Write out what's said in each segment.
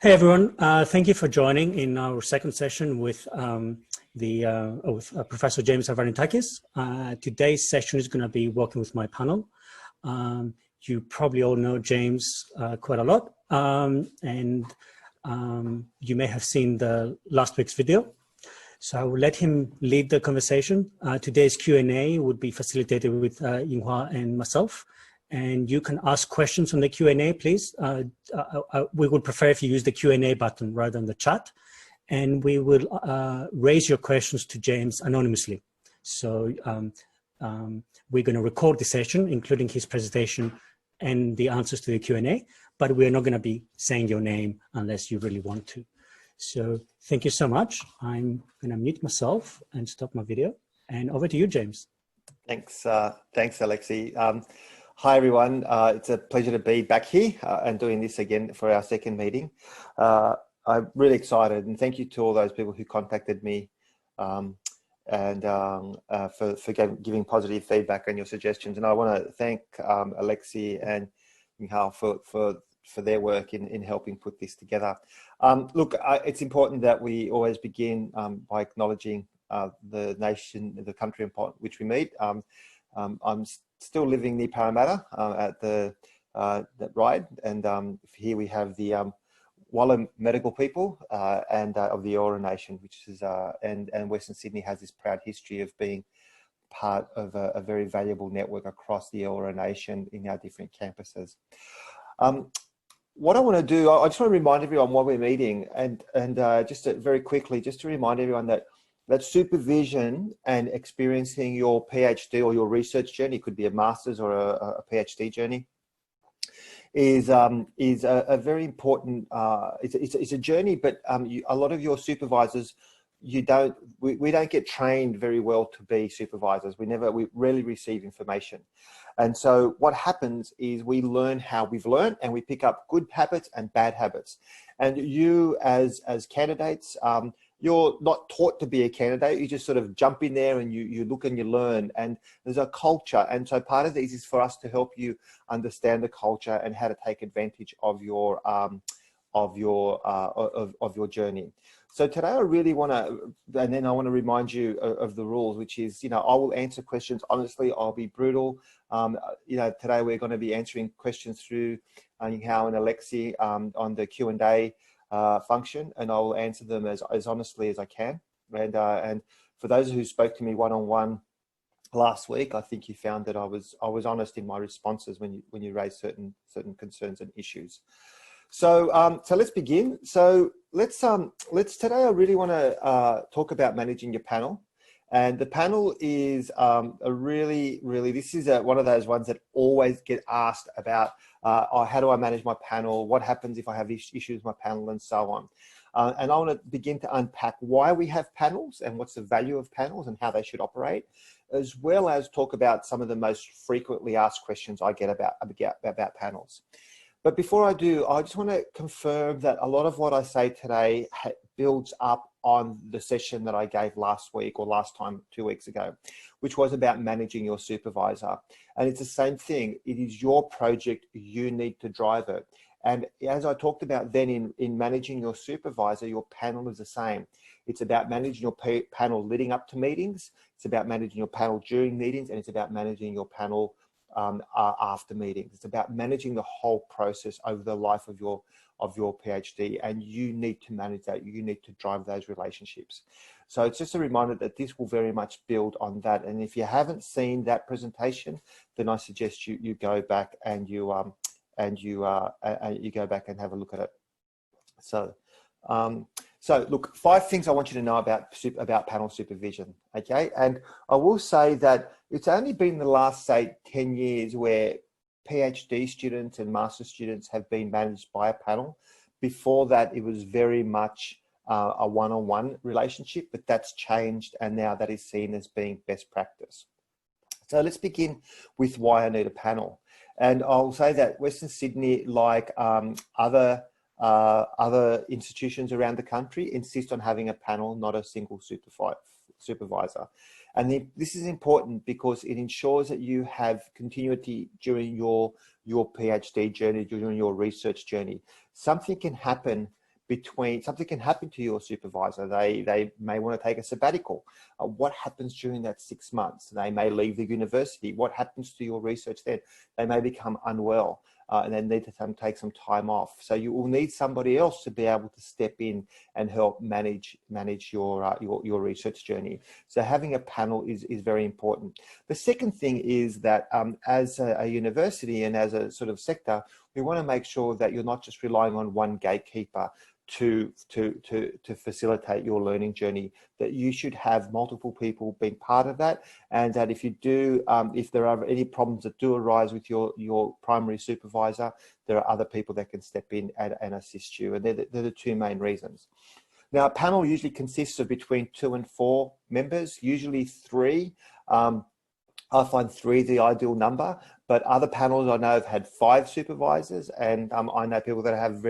Hey everyone, thank you for joining in our second session with Professor James Avranetakis. Today's session is going to be working with my panel. You probably all know James quite a lot, and you may have seen the last week's video. So I will let him lead the conversation. Today's Q&A would be facilitated with Yinghua and myself. And you can ask questions on the Q&A, please. We would prefer if you use the Q&A button rather than the chat. And we will raise your questions to James anonymously. So we're going to record the session, including his presentation and the answers to the Q&A, but we're not going to be saying your name unless you really want to. So thank you so much. I'm going to mute myself and stop my video. And over to you, James. Thanks, Alexei. Hi, everyone. It's a pleasure to be back here and doing this again for our second meeting. I'm really excited, and thank you to all those people who contacted me for giving positive feedback and your suggestions. And I want to thank Alexei and Minghao for their work in helping put this together. Look, it's important that we always begin by acknowledging the nation, the country in which we meet. I'm still living near Parramatta at the ride, and here we have the Walla medical people and of the Eora Nation, which is and Western Sydney has this proud history of being part of a very valuable network across the Eora Nation in our different campuses. What I want to do, I just want to remind everyone why we're meeting, and just very quickly, just to remind everyone that supervision and experiencing your PhD or your research journey, could be a master's or a PhD journey, is a very important. It's a journey, but a lot of your supervisors, we don't get trained very well to be supervisors. We rarely receive information, and so what happens is we learn how we've learned, and we pick up good habits and bad habits. And you, as candidates, you're not taught to be a candidate. You just sort of jump in there and you look and you learn, and there's a culture. And so part of this is for us to help you understand the culture and how to take advantage of your journey. So today I really want to, and then I want to remind you of the rules, which is, I will answer questions honestly. I'll be brutal. Today we're going to be answering questions through Yinghao and Alexei on the Q&A function, and I will answer them as honestly as I can. And for those who spoke to me one-on-one last week, I think you found that I was honest in my responses when you raised certain concerns and issues. So let's begin. So let's today I really want to talk about managing your panel. And the panel is this is one of those ones that always get asked about. How do I manage my panel? What happens if I have issues with my panel, and so on. And I want to begin to unpack why we have panels and what's the value of panels and how they should operate, as well as talk about some of the most frequently asked questions I get about panels. But before I do, I just want to confirm that a lot of what I say today builds up on the session that I gave last week, or last time 2 weeks ago, which was about managing your supervisor. And it's the same thing. It is your project. You need to drive it. And as I talked about then in managing your supervisor, your panel is the same. It's about managing your panel leading up to meetings. It's about managing your panel during meetings, and it's about managing your panel after meetings. It's about managing the whole process over the life of your PhD, and you need to manage that. You need to drive those relationships. So it's just a reminder that this will very much build on that. And if you haven't seen that presentation, then I suggest you go back and you go back and have a look at it. So look, 5 things I want you to know about panel supervision, okay? And I will say that it's only been the last, say, 10 years where PhD students and master students have been managed by a panel. Before that, it was very much a one-on-one relationship, but that's changed, and now that is seen as being best practice. So let's begin with why I need a panel. And I'll say that Western Sydney, like other institutions around the country, insist on having a panel, not a single supervisor. And this is important because it ensures that you have continuity during your PhD journey, during your research journey. Something can happen between, something can happen to your supervisor. They may want to take a sabbatical. What happens during that 6 months? They may leave the university. What happens to your research then? They may become unwell. And then need to take some time off. So you will need somebody else to be able to step in and help manage your research journey. So having a panel is very important. The second thing is that as a university and as a sort of sector, we want to make sure that you're not just relying on one gatekeeper to facilitate your learning journey, that you should have multiple people being part of that, and that if you do, if there are any problems that do arise with your primary supervisor, there are other people that can step in and assist you. And they're the two main reasons. Now, a panel usually consists of between 2 and 4 members, usually 3. I find 3 the ideal number, but other panels I know have had 5 supervisors, and I know people that have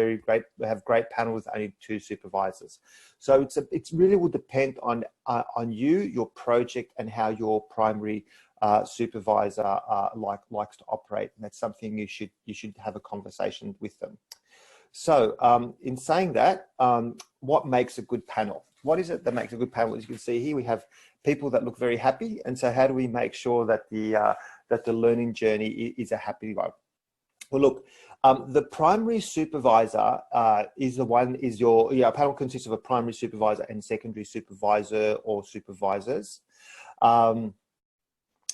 great panels with only 2 supervisors. So it's really will depend on you, your project, and how your primary supervisor likes to operate, and that's something you should have a conversation with them. So in saying that, what makes a good panel? What is it that makes a good panel? As you can see here, we have people that look very happy. And so how do we make sure that the learning journey is a happy one? Well, look, the primary supervisor a panel consists of a primary supervisor and secondary supervisor or supervisors.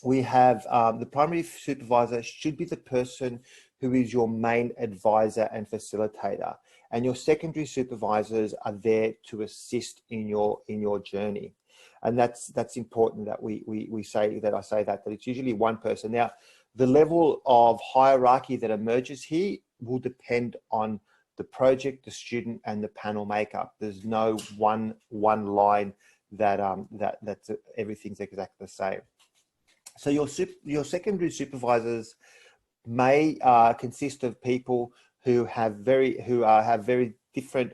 We have the primary supervisor should be the person who is your main advisor and facilitator, and your secondary supervisors are there to assist in your journey. And that's important that I say that it's usually one person. Now, the level of hierarchy that emerges here will depend on the project, the student, and the panel makeup. There's no one line that everything's exactly the same. So your secondary supervisors may consist of people who have very different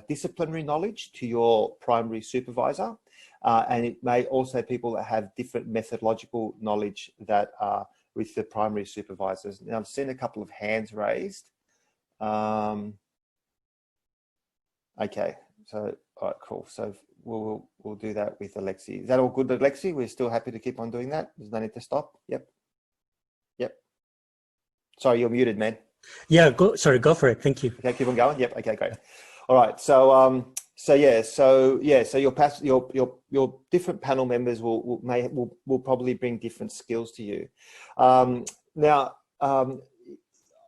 disciplinary knowledge to your primary supervisor, and it may also people that have different methodological knowledge that with the primary supervisors. Now I've seen a couple of hands raised. Okay, so all right, cool. So we'll do that with Alexi. Is that all good, Alexi? We're still happy to keep on doing that. There's no need to stop. Yep. Sorry, you're muted, man. Yeah, go for it. Thank you. Okay, keep on going. Yep. Okay, great. All right. So your different panel members will probably bring different skills to you. Now,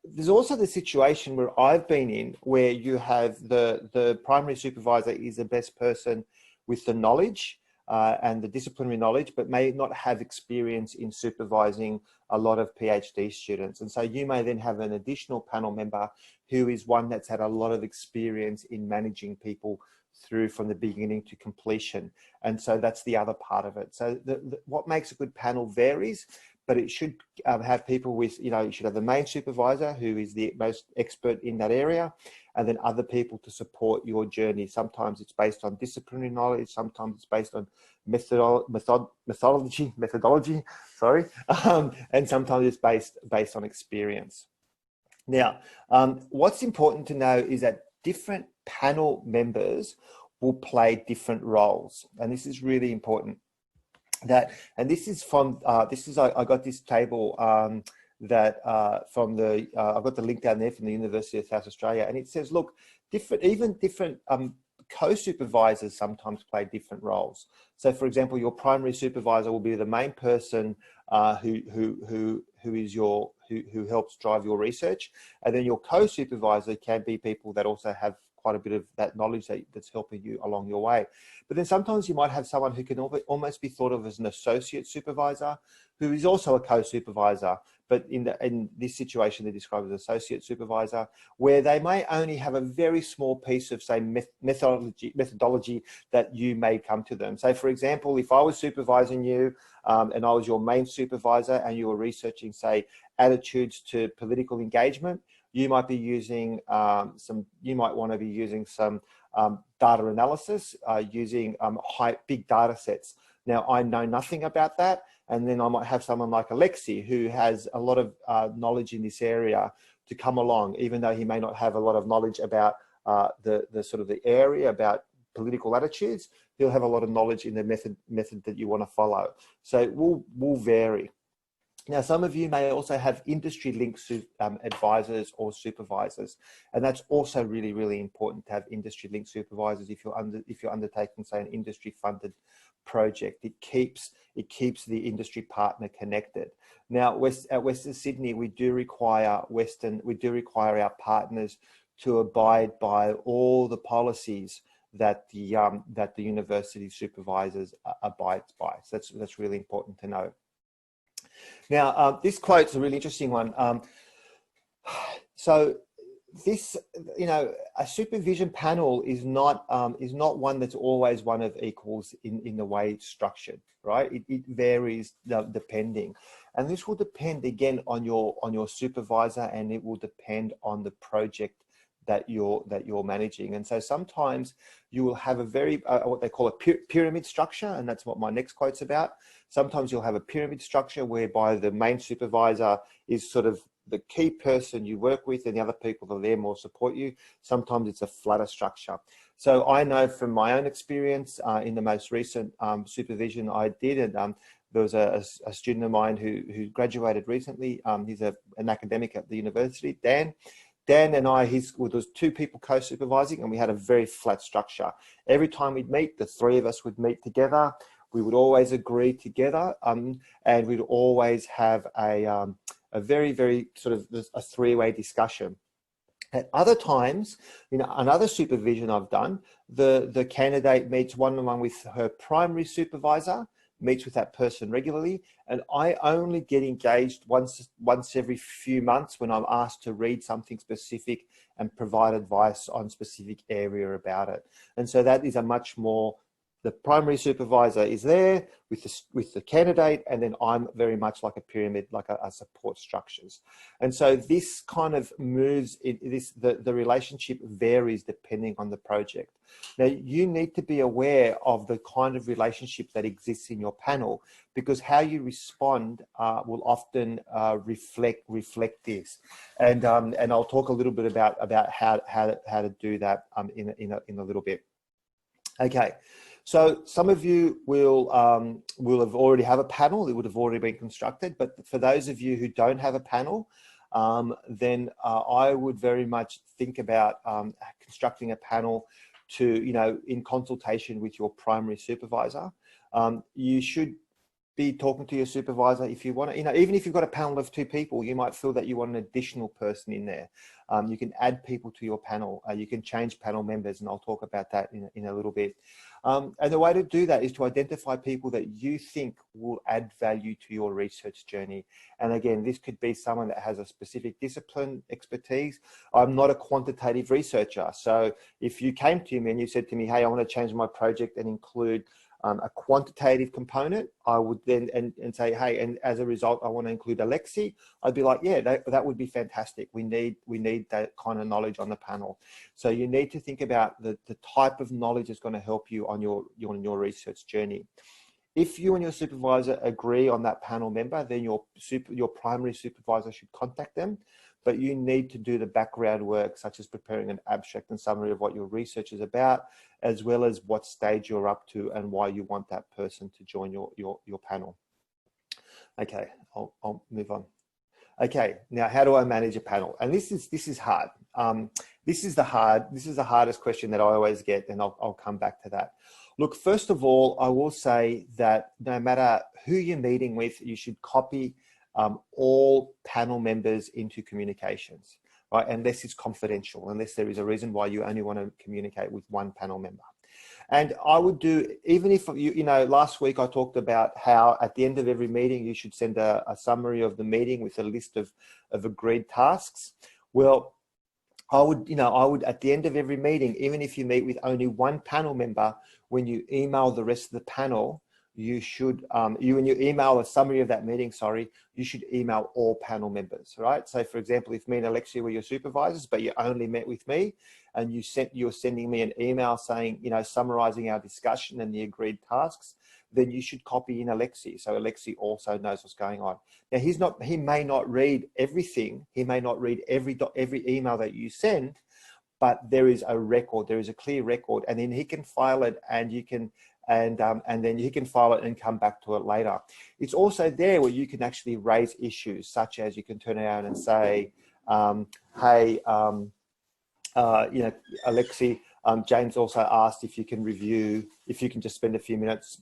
there's also the situation where I've been in where you have the primary supervisor is the best person with the knowledge and the disciplinary knowledge, but may not have experience in supervising a lot of PhD students. And so you may then have an additional panel member who is one that's had a lot of experience in managing people through from the beginning to completion. And so that's the other part of it. So what makes a good panel varies, but it should have people with, you should have the main supervisor who is the most expert in that area, and then other people to support your journey. Sometimes it's based on disciplinary knowledge, sometimes it's based on methodology, sorry, and sometimes it's based on experience. Now, what's important to know is that different panel members will play different roles, and this is really important. And this is from I got this table I've got the link down there from the University of South Australia, and it says, look, even different co-supervisors sometimes play different roles. So, for example, your primary supervisor will be the main person who helps drive your research, and then your co-supervisor can be people that also have quite a bit of that knowledge that's helping you along your way. But then sometimes you might have someone who can almost be thought of as an associate supervisor, who is also a co-supervisor, but in this situation they describe as associate supervisor, where they may only have a very small piece of, say, methodology that you may come to them. So, for example, if I was supervising you and I was your main supervisor and you were researching, say, attitudes to political engagement, you might be using you might want to be using some data analysis using big data sets. Now, I know nothing about that, and then I might have someone like Alexi who has a lot of knowledge in this area to come along, even though he may not have a lot of knowledge about the sort of the area about political attitudes, he'll have a lot of knowledge in the method that you want to follow. So it will vary. Now, some of you may also have industry-linked advisors or supervisors, and that's also really, really important to have industry-linked supervisors if you're undertaking, say, an industry-funded project. It keeps the industry partner connected. Now, at Western Sydney, we do require our partners to abide by all the policies that the university supervisors abides by. So that's really important to know. Now, this quote's a really interesting one. So this, a supervision panel is not one that's always one of equals in the way it's structured, right? It varies depending, and this will depend again on your supervisor, and it will depend on the project that you're managing. And so sometimes you will have a very what they call a pyramid structure, and that's what my next quote's about. Sometimes you'll have a pyramid structure whereby the main supervisor is sort of the key person you work with, and the other people that are there more support you. Sometimes it's a flatter structure. So I know from my own experience in the most recent supervision I did, and there was a student of mine who graduated recently. He's an academic at the university, Dan and I, there was 2 people co-supervising, and we had a very flat structure. Every time we'd meet, the 3 of us would meet together. We would always agree together, and we'd always have a very, very sort of a 3-way discussion. At other times, another supervision I've done, the candidate meets one-on-one with her primary supervisor, meets with that person regularly, and I only get engaged once every few months when I'm asked to read something specific and provide advice on specific area about it. And so that is a much more, the primary supervisor is there with the candidate, and then I'm very much like a pyramid, like a support structures. And so this kind of moves, the relationship varies depending on the project. Now, you need to be aware of the kind of relationship that exists in your panel, because how you respond will often reflect this. And I'll talk a little bit about how to do that in a little bit. Okay. So some of you will have already have a panel. It would have already been constructed. But for those of you who don't have a panel, then I would very much think about constructing a panel to, in consultation with your primary supervisor. You should be talking to your supervisor if you want to, even if you've got a panel of 2 people, you might feel that you want an additional person in there. You can add people to your panel. You can change panel members, and I'll talk about that in a little bit. And the way to do that is to identify people that you think will add value to your research journey. And again, this could be someone that has a specific discipline expertise. I'm not a quantitative researcher. So if you came to me and you said to me, hey, I want to change my project and include a quantitative component, I would then and say, hey, and as a result, I want to include Alexi. I'd be like, yeah, that would be fantastic. We need that kind of knowledge on the panel. So you need to think about the type of knowledge that's going to help you on your research journey. If you and your supervisor agree on that panel member, then your primary supervisor should contact them. But you need to do the background work, such as preparing an abstract and summary of what your research is about, as well as what stage you're up to and why you want that person to join your panel. Okay, I'll move on. Okay, now how do I manage a panel? And this is hard. This is the hardest question that I always get, and I'll come back to that. Look, first of all, I will say that no matter who you're meeting with, you should copy all panel members into communications, right? Unless it's confidential, unless there is a reason why you only want to communicate with one panel member. And I would do, even if last week I talked about how at the end of every meeting, you should send a summary of the meeting with a list of agreed tasks. Well, I would at the end of every meeting, even if you meet with only one panel member, when you email the rest of the panel, you should, when you email a summary of that meeting, you should email all panel members, right? So for example, if me and Alexia were your supervisors, but you only met with me, and you're sending me an email saying, summarizing our discussion and the agreed tasks, then you should copy in Alexi, so Alexi also knows what's going on. Now he may not read everything, he may not read every email that you send, but there is a record, there is a clear record, and then he can file it, and you can, and then he can file it and come back to it later. It's also there where you can actually raise issues, such as you can turn around and say, hey, you know, Alexi, James also asked if you can review, if you can just spend a few minutes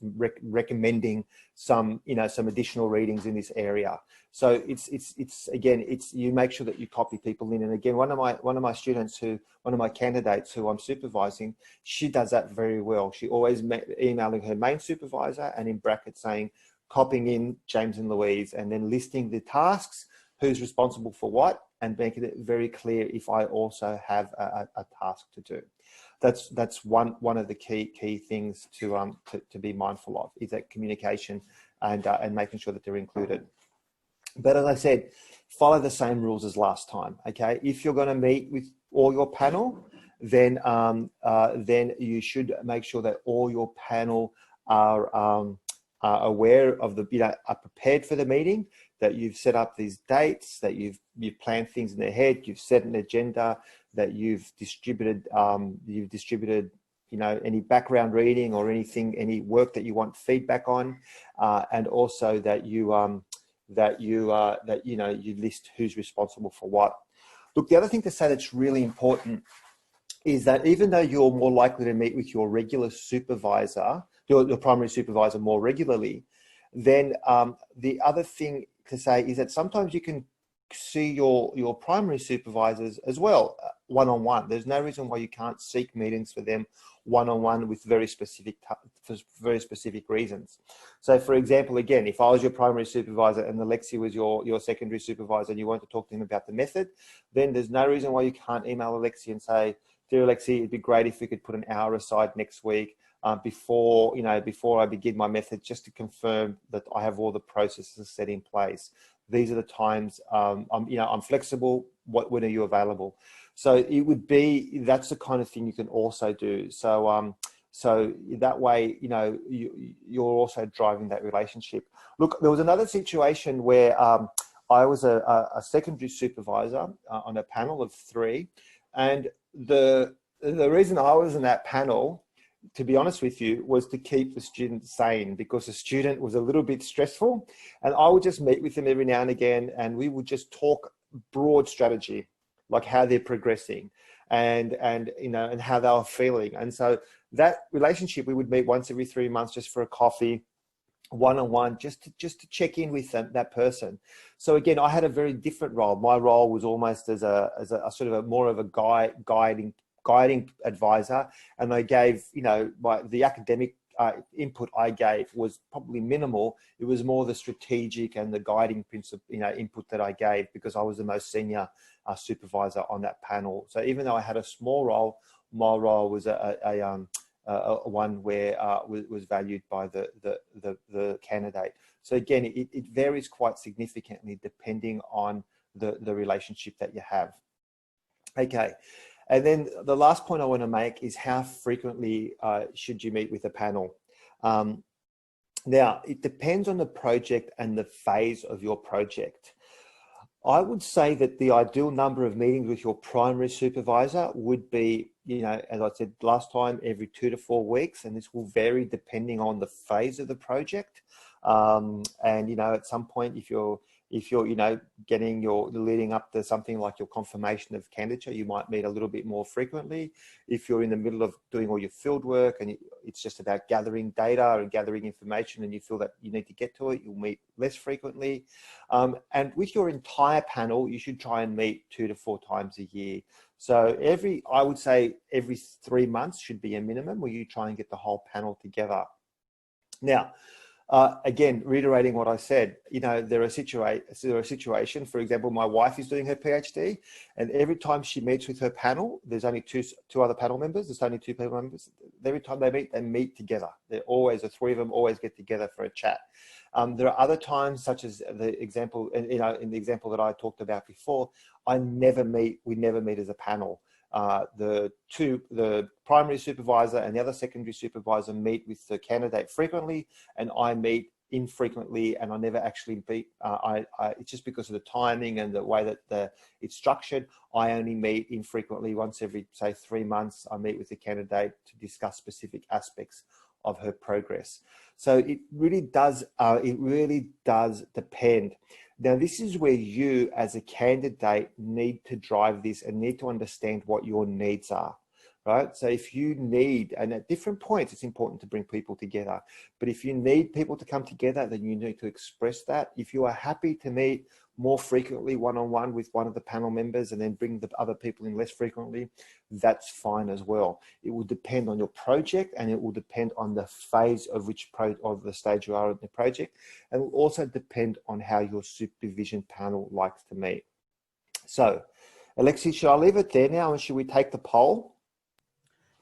recommending some, you know, some additional readings in this area. So it's again, you make sure that you copy people in. And again, one of my students one of my candidates who I'm supervising, she does that very well. She always emailing her main supervisor and in brackets saying, copying in James and Louise, and then listing the tasks, who's responsible for what, and making it very clear if I also have a task to do. That's one of the key things to be mindful of, is that communication and making sure that they're included. But as I said, follow the same rules as last time. Okay, if you're going to meet with all your panel, then you should make sure that all your panel are aware of the, you know, are prepared for the meeting, that you've set up these dates, that you've planned things in their head, you've set an agenda, that you've distributed, you know, any background reading or anything, any work that you want feedback on, and also that you you list who's responsible for what. Look, the other thing to say that's really important is that even though you're more likely to meet with your regular supervisor, your primary supervisor more regularly, then the other thing to say is that sometimes you can see your primary supervisors as well, one-on-one. There's no reason why you can't seek meetings for them one-on-one with very specific reasons. So for example, again, if I was your primary supervisor and Alexi was your secondary supervisor and you want to talk to him about the method, then there's no reason why you can't email Alexi and say, dear Alexi, it'd be great if we could put an hour aside next week before I begin my method, just to confirm that I have all the processes set in place. These are the times, I'm flexible. When are you available? So it would be, that's the kind of thing you can also do. So so that way, you know, you're also driving that relationship. Look, there was another situation where I was a secondary supervisor on a panel of 3, and the reason I was in that panel, to be honest with you, was to keep the student sane, because the student was a little bit stressful, and I would just meet with them every now and again, and we would just talk broad strategy, like how they're progressing and you know, and how they were feeling. And so that relationship, we would meet once every 3 months just for a coffee, one-on-one, just to check in with that person. So again, I had a very different role. My role was almost as a sort of more of a guiding advisor, and I gave, you know, the academic input I gave was probably minimal. It was more the strategic and the guiding principle, you know, input that I gave, because I was the most senior supervisor on that panel. So even though I had a small role, my role was one where was valued by the candidate. So again, it varies quite significantly depending on the relationship that you have. Okay. And then the last point I want to make is how frequently should you meet with a panel? Now, it depends on the project and the phase of your project. I would say that the ideal number of meetings with your primary supervisor would be, you know, as I said last time, every 2 to 4 weeks, and this will vary depending on the phase of the project. And, you know, at some point, if you're, you know, leading up to something like your confirmation of candidature, you might meet a little bit more frequently. If you're in the middle of doing all your field work and it's just about gathering data and gathering information and you feel that you need to get to it, you'll meet less frequently. And with your entire panel, you should try and meet 2 to 4 times a year. So I would say every 3 months should be a minimum where you try and get the whole panel together. Now, again, reiterating what I said, you know, there are situations, for example, my wife is doing her PhD, and every time she meets with her panel, there's only two other panel members, there's only 2 panel members. Every time they meet together. They're always, the 3 of them always get together for a chat. There are other times, such as the example, you know, in the example that I talked about before, we never meet as a panel. The primary supervisor and the other secondary supervisor meet with the candidate frequently, and I meet infrequently, and I never actually meet. It's just because of the timing and the way that it's structured. I only meet infrequently, once every, say, 3 months. I meet with the candidate to discuss specific aspects of her progress. So it really does depend. Now, this is where you as a candidate need to drive this and need to understand what your needs are, right? So if you need, and at different points, it's important to bring people together, but if you need people to come together, then you need to express that. If you are happy to meet more frequently one-on-one with one of the panel members and then bring the other people in less frequently, that's fine as well. It will depend on your project, and it will depend on the phase of of the stage you are in the project, and it will also depend on how your supervision panel likes to meet. So, Alexi, should I leave it there now, and should we take the poll?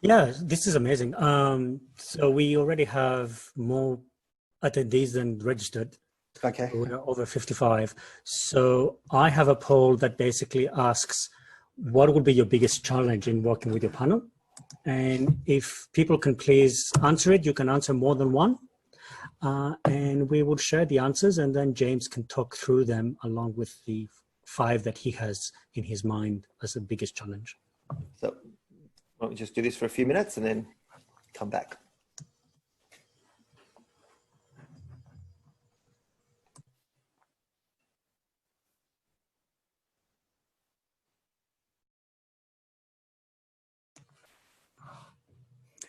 Yeah, this is amazing. So we already have more attendees than registered. Okay. We're over 55. So I have a poll that basically asks, what would be your biggest challenge in working with your panel? And if people can please answer it, you can answer more than one. And we will share the answers, and then James can talk through them along with the 5 that he has in his mind as the biggest challenge. So why don't we just do this for a few minutes and then come back.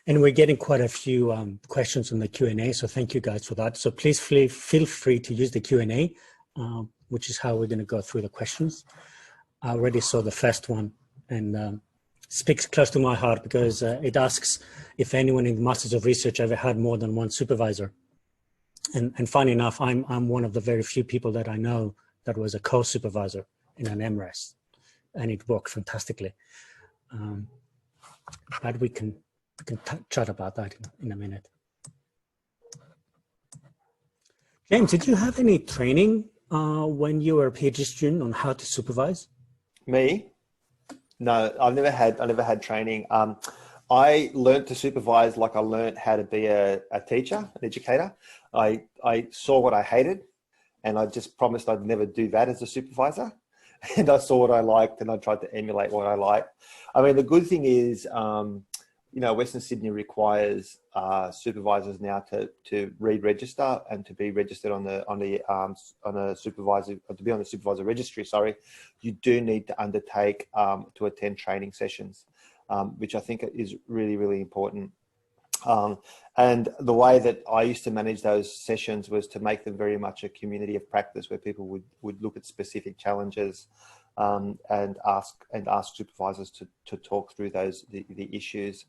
And we're getting quite a few questions on the Q&A, so thank you guys for that. So please feel free to use the Q&A, which is how we're going to go through the questions. I already saw the first one, and speaks close to my heart because it asks if anyone in the Masters of Research ever had more than one supervisor. And funny enough, I'm one of the very few people that I know that was a co-supervisor in an MRES, and it worked fantastically. But we can chat about that in a minute. James, did you have any training when you were a PhD student on how to supervise? Me? No, I never had training. I learned to supervise like I learned how to be a teacher, an educator. I saw what I hated, and I just promised I'd never do that as a supervisor. And I saw what I liked, and I tried to emulate what I liked. I mean, the good thing is, you know, Western Sydney requires supervisors now to re-register and to be registered on a supervisor, to be on the supervisor registry. Sorry, you do need to undertake to attend training sessions, which I think is really, really important. And the way that I used to manage those sessions was to make them very much a community of practice, where people would look at specific challenges and ask supervisors to talk through the issues.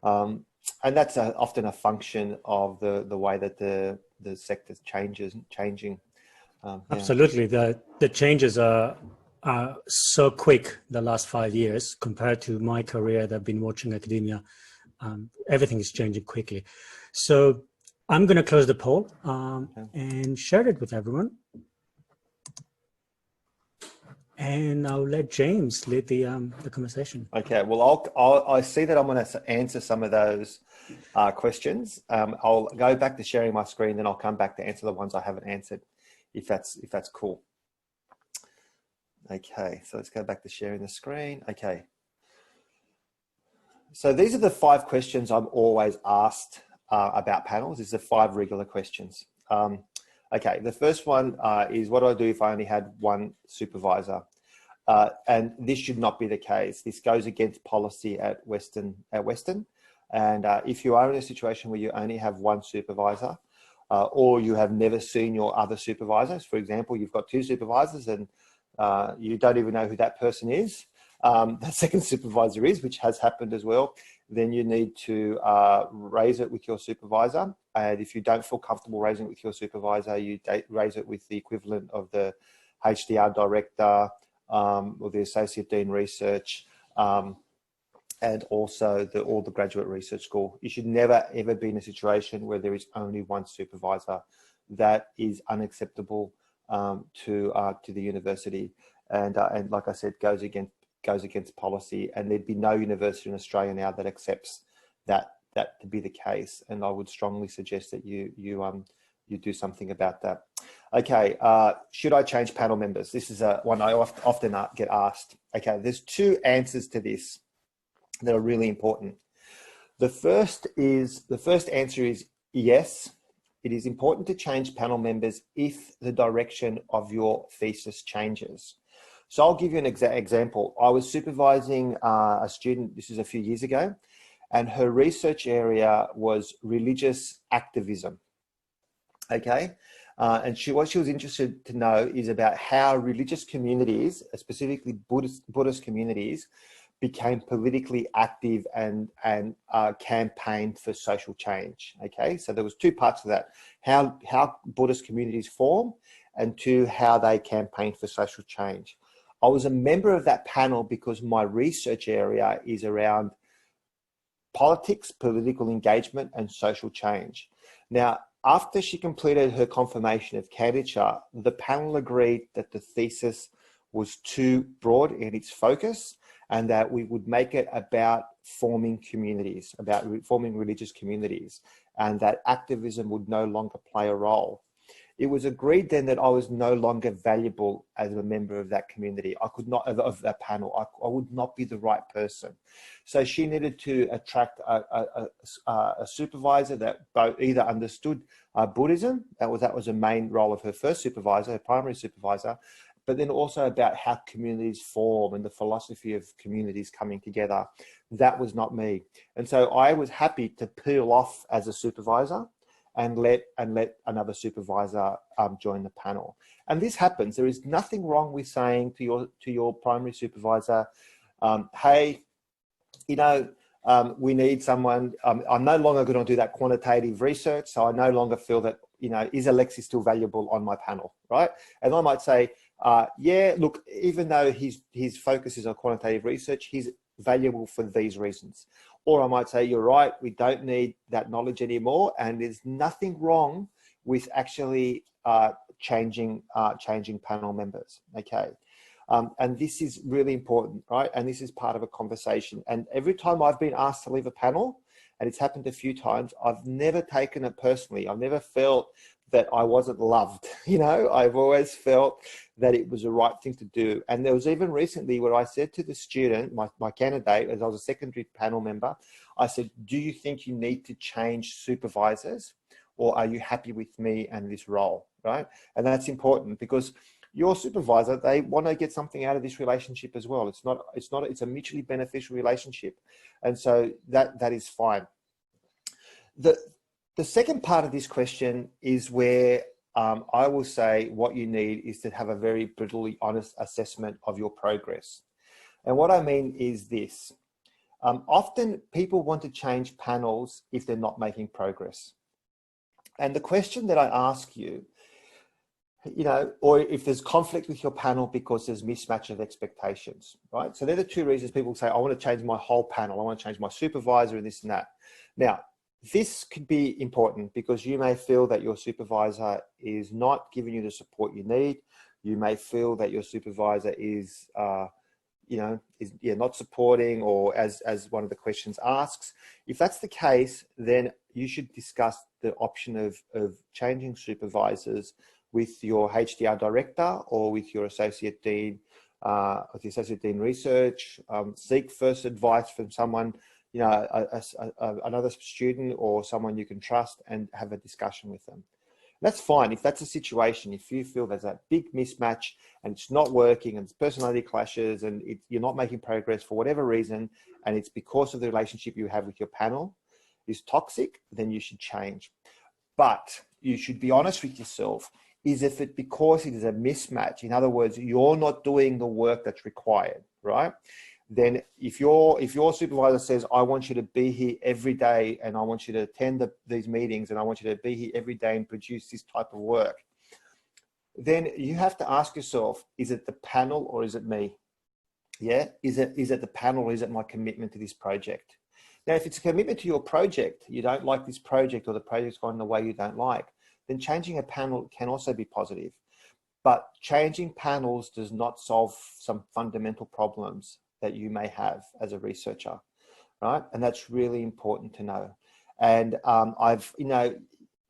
And that's often a function of the way that the sector's changing. Yeah. Absolutely, the changes are so quick the last 5 years compared to my career that I've been watching academia. Everything is changing quickly. So I'm going to close the poll and share it with everyone. And I'll let James lead the conversation. Okay, well, I see that I'm going to answer some of those questions. I'll go back to sharing my screen, then I'll come back to answer the ones I haven't answered, if that's cool. Okay, so let's go back to sharing the screen. Okay. So these are the 5 questions I'm always asked about panels. These are 5 regular questions. Okay, the first one is, what do I do if I only had one supervisor? And this should not be the case. This goes against policy at Western. And if you are in a situation where you only have one supervisor, or you have never seen your other supervisors, for example, you've got 2 supervisors and you don't even know who that person is, that second supervisor is, which has happened as well, then you need to raise it with your supervisor. And if you don't feel comfortable raising it with your supervisor, you raise it with the equivalent of the HDR director or the Associate Dean Research, and also all the graduate research school. You should never, ever be in a situation where there is only one supervisor. That is unacceptable to the university. And like I said, goes against policy, and there'd be no university in Australia now that accepts that to be the case. And I would strongly suggest that you you do something about that. Okay, should I change panel members? This is one I often get asked. Okay, there's two answers to this that are really important. The first answer is yes. It is important to change panel members if the direction of your thesis changes. So I'll give you an example. I was supervising a student, this is a few years ago, and her research area was religious activism. Okay, and what she was interested to know is about how religious communities, specifically Buddhist communities, became politically active and campaigned for social change. Okay, so there was two parts of that: how Buddhist communities form, and two, how they campaigned for social change. I was a member of that panel because my research area is around politics, political engagement, and social change. Now, after she completed her confirmation of candidature, the panel agreed that the thesis was too broad in its focus, and that we would make it about forming communities, about forming religious communities, and that activism would no longer play a role. It was agreed then that I was no longer valuable as a member of that community. I could not, of that panel, I would not be the right person. So she needed to attract a supervisor that either understood Buddhism, that was a main role of her first supervisor, her primary supervisor, but then also about how communities form and the philosophy of communities coming together. That was not me. And so I was happy to peel off as a supervisor and let another supervisor join the panel. And this happens. There is nothing wrong with saying to your primary supervisor, hey, we need someone. I'm no longer going to do that quantitative research, so I no longer feel that, is Alexis still valuable on my panel, right? And I might say, yeah, look, even though his focus is on quantitative research, he's valuable for these reasons. Or I might say, you're right, we don't need that knowledge anymore, and there's nothing wrong with actually changing panel members, okay? And this is really important, right? And this is part of a conversation. And every time I've been asked to leave a panel, and it's happened a few times, I've never taken it personally. I've never felt that I wasn't loved. I've always felt that it was the right thing to do. And there was even recently where I said to the student, my candidate, as I was a secondary panel member, I said, do you think you need to change supervisors, or are you happy with me and this role, right? And that's important because your supervisor, they want to get something out of this relationship as well. It's a mutually beneficial relationship. And so that is fine. The second part of this question is where I will say what you need is to have a very brutally honest assessment of your progress. And what I mean is this. Often people want to change panels if they're not making progress. And the question that I ask you, or if there's conflict with your panel because there's mismatch of expectations, right? So they're the two reasons people say, I want to change my whole panel. I want to change my supervisor and this and that. Now, this could be important because you may feel that your supervisor is not giving you the support you need. You may feel that your supervisor is, not supporting, or as one of the questions asks. If that's the case, then you should discuss the option of changing supervisors with your HDR director or with your associate dean, with the associate dean research. Seek first advice from someone, another student or someone you can trust, and have a discussion with them. That's fine. If that's a situation, if you feel there's a big mismatch and it's not working and it's personality clashes and you're not making progress for whatever reason, and it's because of the relationship you have with your panel is toxic, then you should change. But you should be honest with yourself. Is it because it is a mismatch? In other words, you're not doing the work that's required, right? Then if your supervisor says, I want you to be here every day and I want you to attend these meetings and I want you to be here every day and produce this type of work, then you have to ask yourself, is it the panel or is it me? Yeah, is it the panel or is it my commitment to this project? Now, if it's a commitment to your project, you don't like this project or the project's gone the way you don't like, then changing a panel can also be positive. But changing panels does not solve some fundamental problems that you may have as a researcher, right? And that's really important to know. And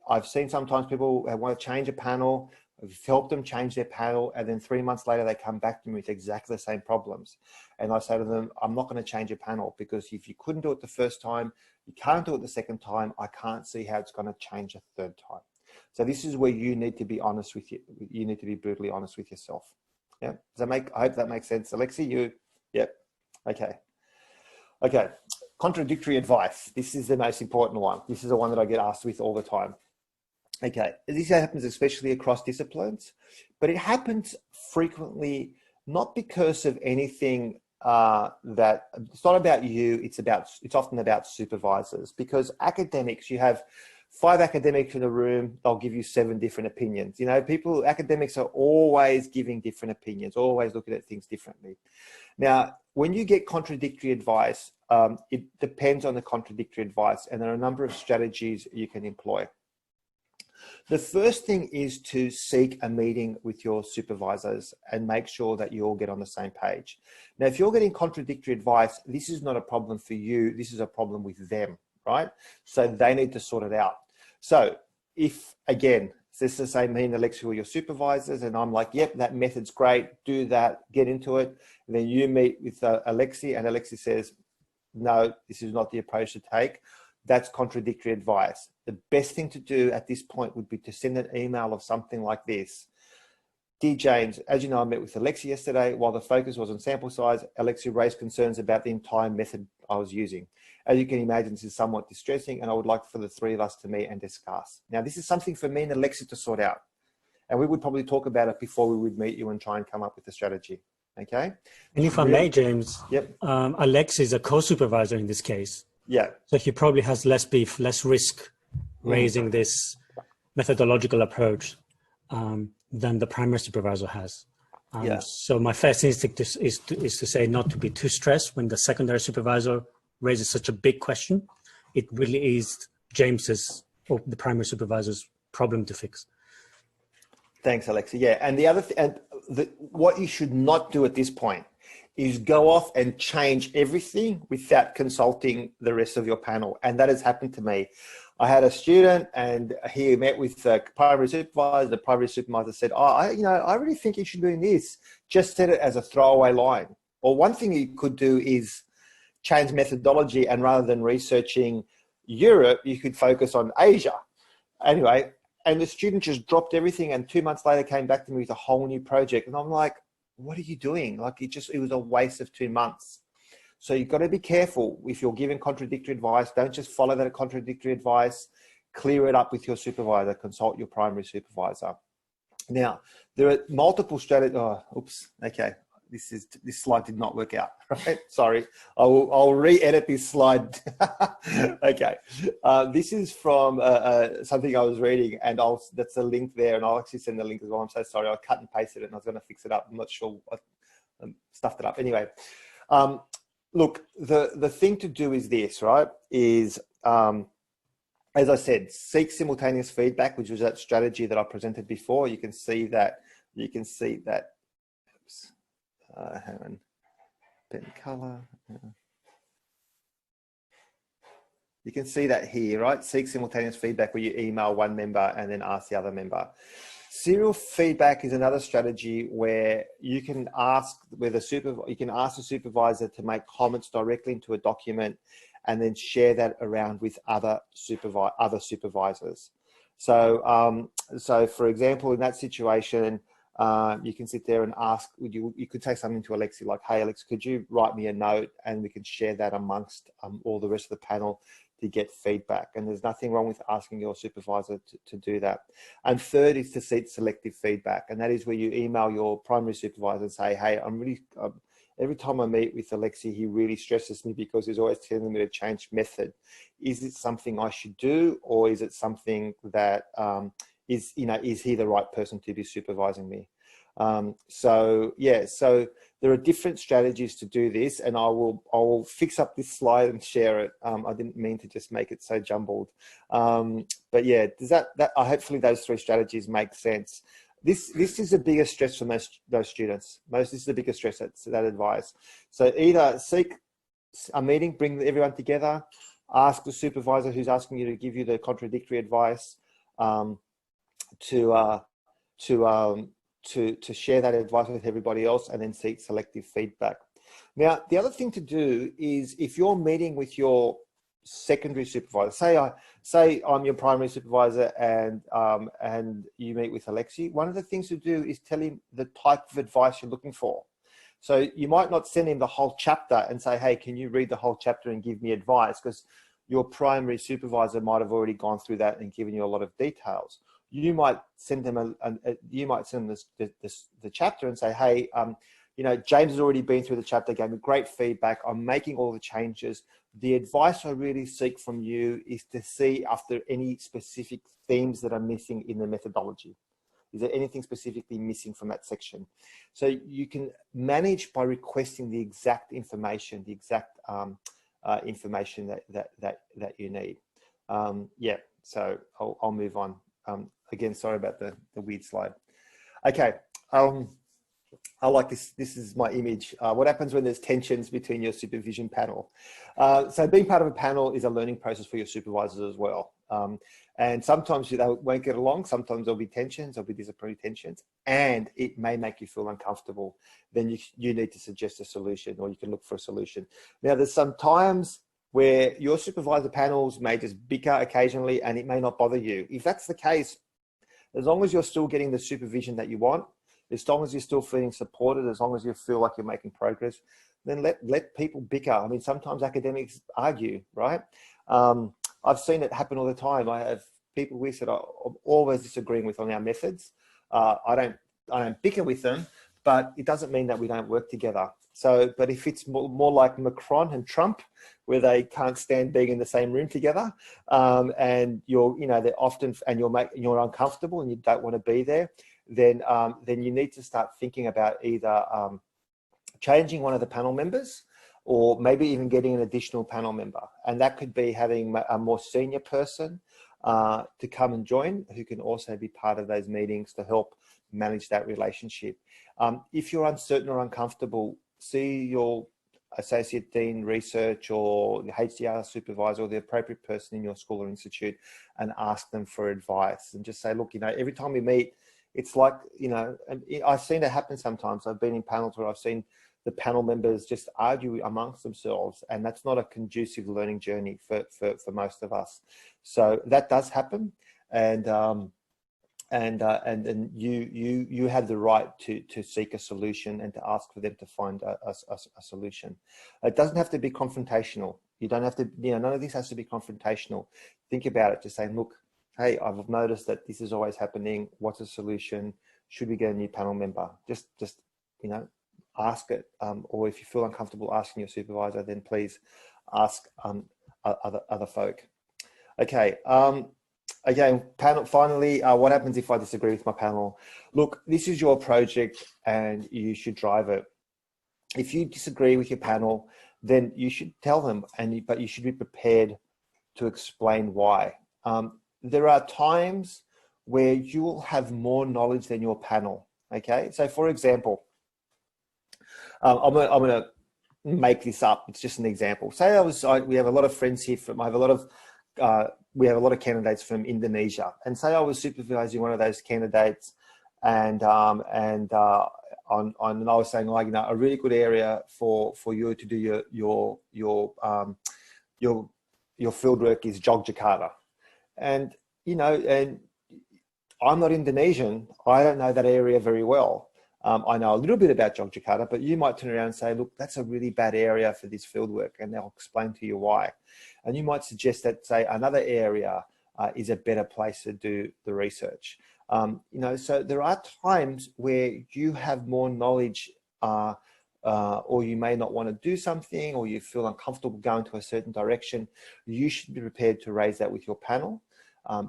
I've seen sometimes people want to change a panel. I've helped them change their panel, and then 3 months later, they come back to me with exactly the same problems. And I say to them, I'm not going to change your panel, because if you couldn't do it the first time, you can't do it the second time. I can't see how it's going to change a third time. So this is where you need to be honest with you. You need to be brutally honest with yourself. Yeah. Does that make, I hope that makes sense. Alexi, you, yep. Okay. Okay. Contradictory advice. This is the most important one. This is the one that I get asked with all the time. Okay. This happens especially across disciplines, but it happens frequently, not because of anything that it's not about you. It's often about supervisors, because academics, you have 5 academics in a room, they'll give you 7 different opinions. You know, academics are always giving different opinions, always looking at things differently. Now, when you get contradictory advice, it depends on the contradictory advice, and there are a number of strategies you can employ. The first thing is to seek a meeting with your supervisors and make sure that you all get on the same page. Now, if you're getting contradictory advice, this is not a problem for you, this is a problem with them, right? So they need to sort it out. So if, again, let's just say me and Alexi were your supervisors, and I'm like, yep, that method's great, do that, get into it. And then you meet with Alexi, and Alexi says, no, this is not the approach to take. That's contradictory advice. The best thing to do at this point would be to send an email of something like this. Dear James, as you know, I met with Alexi yesterday. While the focus was on sample size, Alexi raised concerns about the entire method I was using. As you can imagine, this is somewhat distressing, and I would like for the 3 of us to meet and discuss. Now, this is something for me and Alexi to sort out, and we would probably talk about it before we would meet you and try and come up with a strategy. Okay. And if I may, James, yep. Alexi is a co-supervisor in this case. Yeah. So he probably has less beef, less risk raising this methodological approach than the primary supervisor has. So my first instinct is to say not to be too stressed when the secondary supervisor raises such a big question. It really is James's or the primary supervisor's problem to fix. Thanks, Alexi. Yeah, and the other what you should not do at this point is go off and change everything without consulting the rest of your panel. And that has happened to me. I had a student, and he met with the primary supervisor. The primary supervisor said, oh, I really think you should be doing this. Just set it as a throwaway line. Or one thing you could do is change methodology, and rather than researching Europe, you could focus on Asia. Anyway, and the student just dropped everything, and 2 months later came back to me with a whole new project. And I'm like, what are you doing? Like, it was a waste of 2 months. So you've got to be careful if you're giving contradictory advice. Don't just follow that contradictory advice. Clear it up with your supervisor. Consult your primary supervisor. Now, there are multiple strategies. Oh, oops. Okay. This slide did not work out, right? Sorry. I'll re-edit this slide. Okay. This is from something I was reading, and that's a link there, and I'll actually send the link as well. I'm so sorry. I cut and pasted it, and I was going to fix it up. I'm not sure. I stuffed it up. Anyway, look, the thing to do is this, right? Is, as I said, seek simultaneous feedback, which was that strategy that I presented before. You can see that. Oops. Hang on, pen color. You can see that here, right? Seek simultaneous feedback, where you email one member and then ask the other member. Serial feedback is another strategy where you can ask the supervisor to make comments directly into a document and then share that around with other supervisors. So, for example, in that situation, you can sit there and ask, you could say something to Alexi like, hey, Alex, could you write me a note, and we can share that amongst all the rest of the panel to get feedback. And there's nothing wrong with asking your supervisor to do that. And third is to seek selective feedback. And that is where you email your primary supervisor and say, hey, every time I meet with Alexi, he really stresses me because he's always telling me to change method. Is it something I should do, or is it something that, is he the right person to be supervising me? So there are different strategies to do this, and I will fix up this slide and share it. I didn't mean to just make it so jumbled. But yeah, does that hopefully those 3 strategies make sense. This is the biggest stress for those students. This is the biggest stress, that advice. So either seek a meeting, bring everyone together, ask the supervisor who's asking you to give you the contradictory advice, to share that advice with everybody else, and then seek selective feedback. Now, the other thing to do is, if you're meeting with your secondary supervisor, say I'm your primary supervisor, and you meet with Alexi, one of the things to do is tell him the type of advice you're looking for. So you might not send him the whole chapter and say, hey, can you read the whole chapter and give me advice? Because your primary supervisor might have already gone through that and given you a lot of details. You might send them the chapter and say, hey, you know, James has already been through the chapter, gave me great feedback. I'm making all the changes. The advice I really seek from you is to see after any specific themes that are missing in the methodology. Is there anything specifically missing from that section? So you can manage by requesting the exact information, information that you need. Yeah, so I'll move on. Again, sorry about the weird slide. Okay. I like this. This is my image. What happens when there's tensions between your supervision panel? So being part of a panel is a learning process for your supervisors as well. And sometimes they won't get along. Sometimes there'll be tensions, there'll be disciplinary tensions, and it may make you feel uncomfortable. Then you need to suggest a solution, or you can look for a solution. Now, there's some times where your supervisor panels may just bicker occasionally, and it may not bother you. If that's the case, as long as you're still getting the supervision that you want, as long as you're still feeling supported, as long as you feel like you're making progress, then let people bicker. I mean, sometimes academics argue, right? I've seen it happen all the time. I have people we said I'm always disagreeing with on our methods. I don't bicker with them, but it doesn't mean that we don't work together. So, but if it's more like Macron and Trump, where they can't stand being in the same room together, and they're often, and you're uncomfortable and you don't want to be there, then you need to start thinking about either changing one of the panel members, or maybe even getting an additional panel member. And that could be having a more senior person to come and join, who can also be part of those meetings to help manage that relationship. If you're uncertain or uncomfortable, see your associate dean research or the HDR supervisor or the appropriate person in your school or institute, and ask them for advice, and just say, look, every time we meet, it's like, and I've seen it happen sometimes. I've been in panels where I've seen the panel members just argue amongst themselves, and that's not a conducive learning journey for most of us. So that does happen, and then you have the right to seek a solution and to ask for them to find a solution. It doesn't have to be confrontational. You don't have to, none of this has to be confrontational. Think about it, just saying, look, hey, I've noticed that this is always happening. What's a solution? Should we get a new panel member? Just ask it. Or if you feel uncomfortable asking your supervisor, then please ask other folk. Okay. Again, panel. Finally, what happens if I disagree with my panel? Look, this is your project, and you should drive it. If you disagree with your panel, then you should tell them, but you should be prepared to explain why. There are times where you will have more knowledge than your panel. Okay, so for example, I'm gonna make this up. It's just an example. Say we have a lot of friends here we have a lot of candidates from Indonesia, and say I was supervising one of those candidates, and I was saying, like, a really good area for you to do your field work is Yogyakarta. And, and I'm not Indonesian. I don't know that area very well. I know a little bit about Yogyakarta, but you might turn around and say, look, that's a really bad area for this field work, and they'll explain to you why. And you might suggest that, say, another area is a better place to do the research. So there are times where you have more knowledge, or you may not want to do something, or you feel uncomfortable going to a certain direction. You should be prepared to raise that with your panel.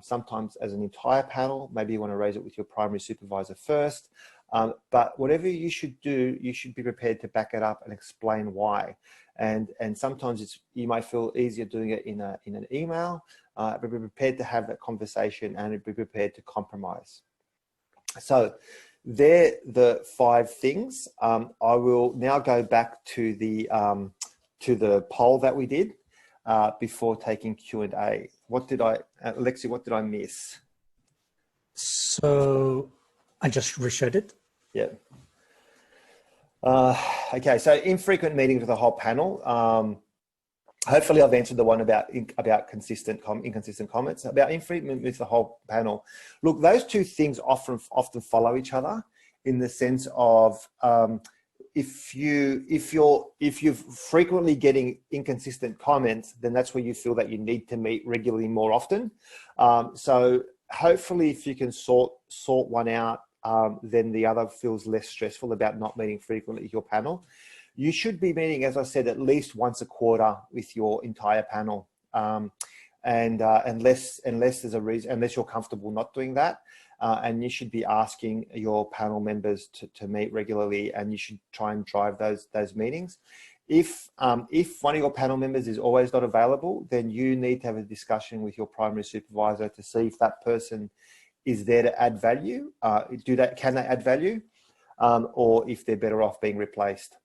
Sometimes as an entire panel, maybe you want to raise it with your primary supervisor first. But whatever you should do, you should be prepared to back it up and explain why. And sometimes you might feel easier doing it in an email, but be prepared to have that conversation and be prepared to compromise. So they're the 5 things. I will now go back to the poll that we did before taking Q&A. Alexi, what did I miss? So I just reshared it. Yeah. Okay, so infrequent meetings with a whole panel. Hopefully I've answered the one about inconsistent comments. About infrequent with the whole panel. Look, those two things often follow each other in the sense of if you're frequently getting inconsistent comments, then that's where you feel that you need to meet regularly more often. So hopefully if you can sort one out, then the other feels less stressful about not meeting frequently with your panel. You should be meeting, as I said, at least once a quarter with your entire panel. Unless there's a reason, unless you're comfortable not doing that. And you should be asking your panel members to meet regularly, and you should try and drive those meetings. If one of your panel members is always not available, then you need to have a discussion with your primary supervisor to see if that person is there to add value. Can they add value, or if they're better off being replaced?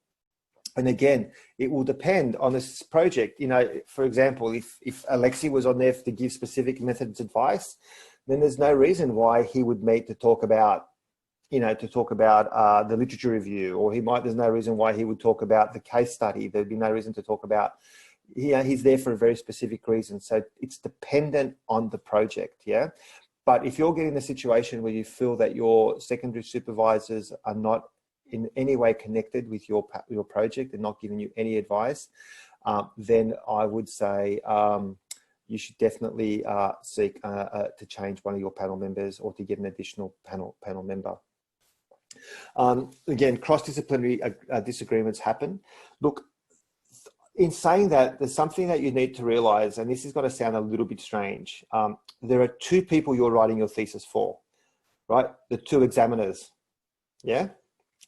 And again, it will depend on this project. You know, for example, if Alexi was on there to give specific methods advice, then there's no reason why he would meet to talk about, the literature review, or there's no reason why he would talk about the case study. There'd be no reason to talk about, he's there for a very specific reason. So it's dependent on the project, yeah? But if you're getting a situation where you feel that your secondary supervisors are not in any way connected with your project and not giving you any advice, then I would say you should definitely seek to change one of your panel members or to get an additional panel member. Again, cross-disciplinary disagreements happen. Look, in saying that, there's something that you need to realize, and this is going to sound a little bit strange. There are two people you're writing your thesis for, right? The two examiners, yeah?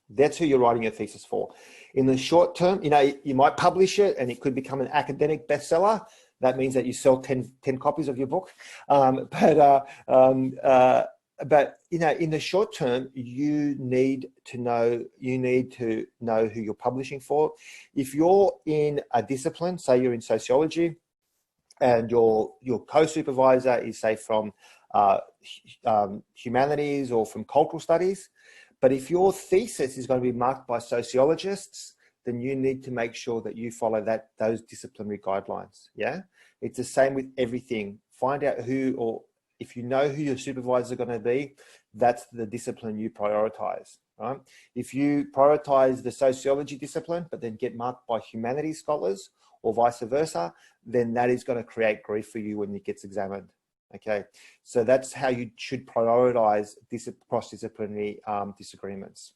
That's who you're writing your thesis for. In the short term, you might publish it and it could become an academic bestseller. That means that you sell 10 copies of your book. But in the short term, you need to know who you're publishing for. If you're in a discipline, say you're in sociology, and your co-supervisor is, say, from humanities or from cultural studies, but if your thesis is going to be marked by sociologists, then you need to make sure that you follow those disciplinary guidelines. Yeah, it's the same with everything. Find out if you know who your supervisors are going to be, that's the discipline you prioritize. Right? If you prioritize the sociology discipline, but then get marked by humanities scholars or vice versa, then that is going to create grief for you when it gets examined. Okay, so that's how you should prioritize cross-disciplinary disagreements.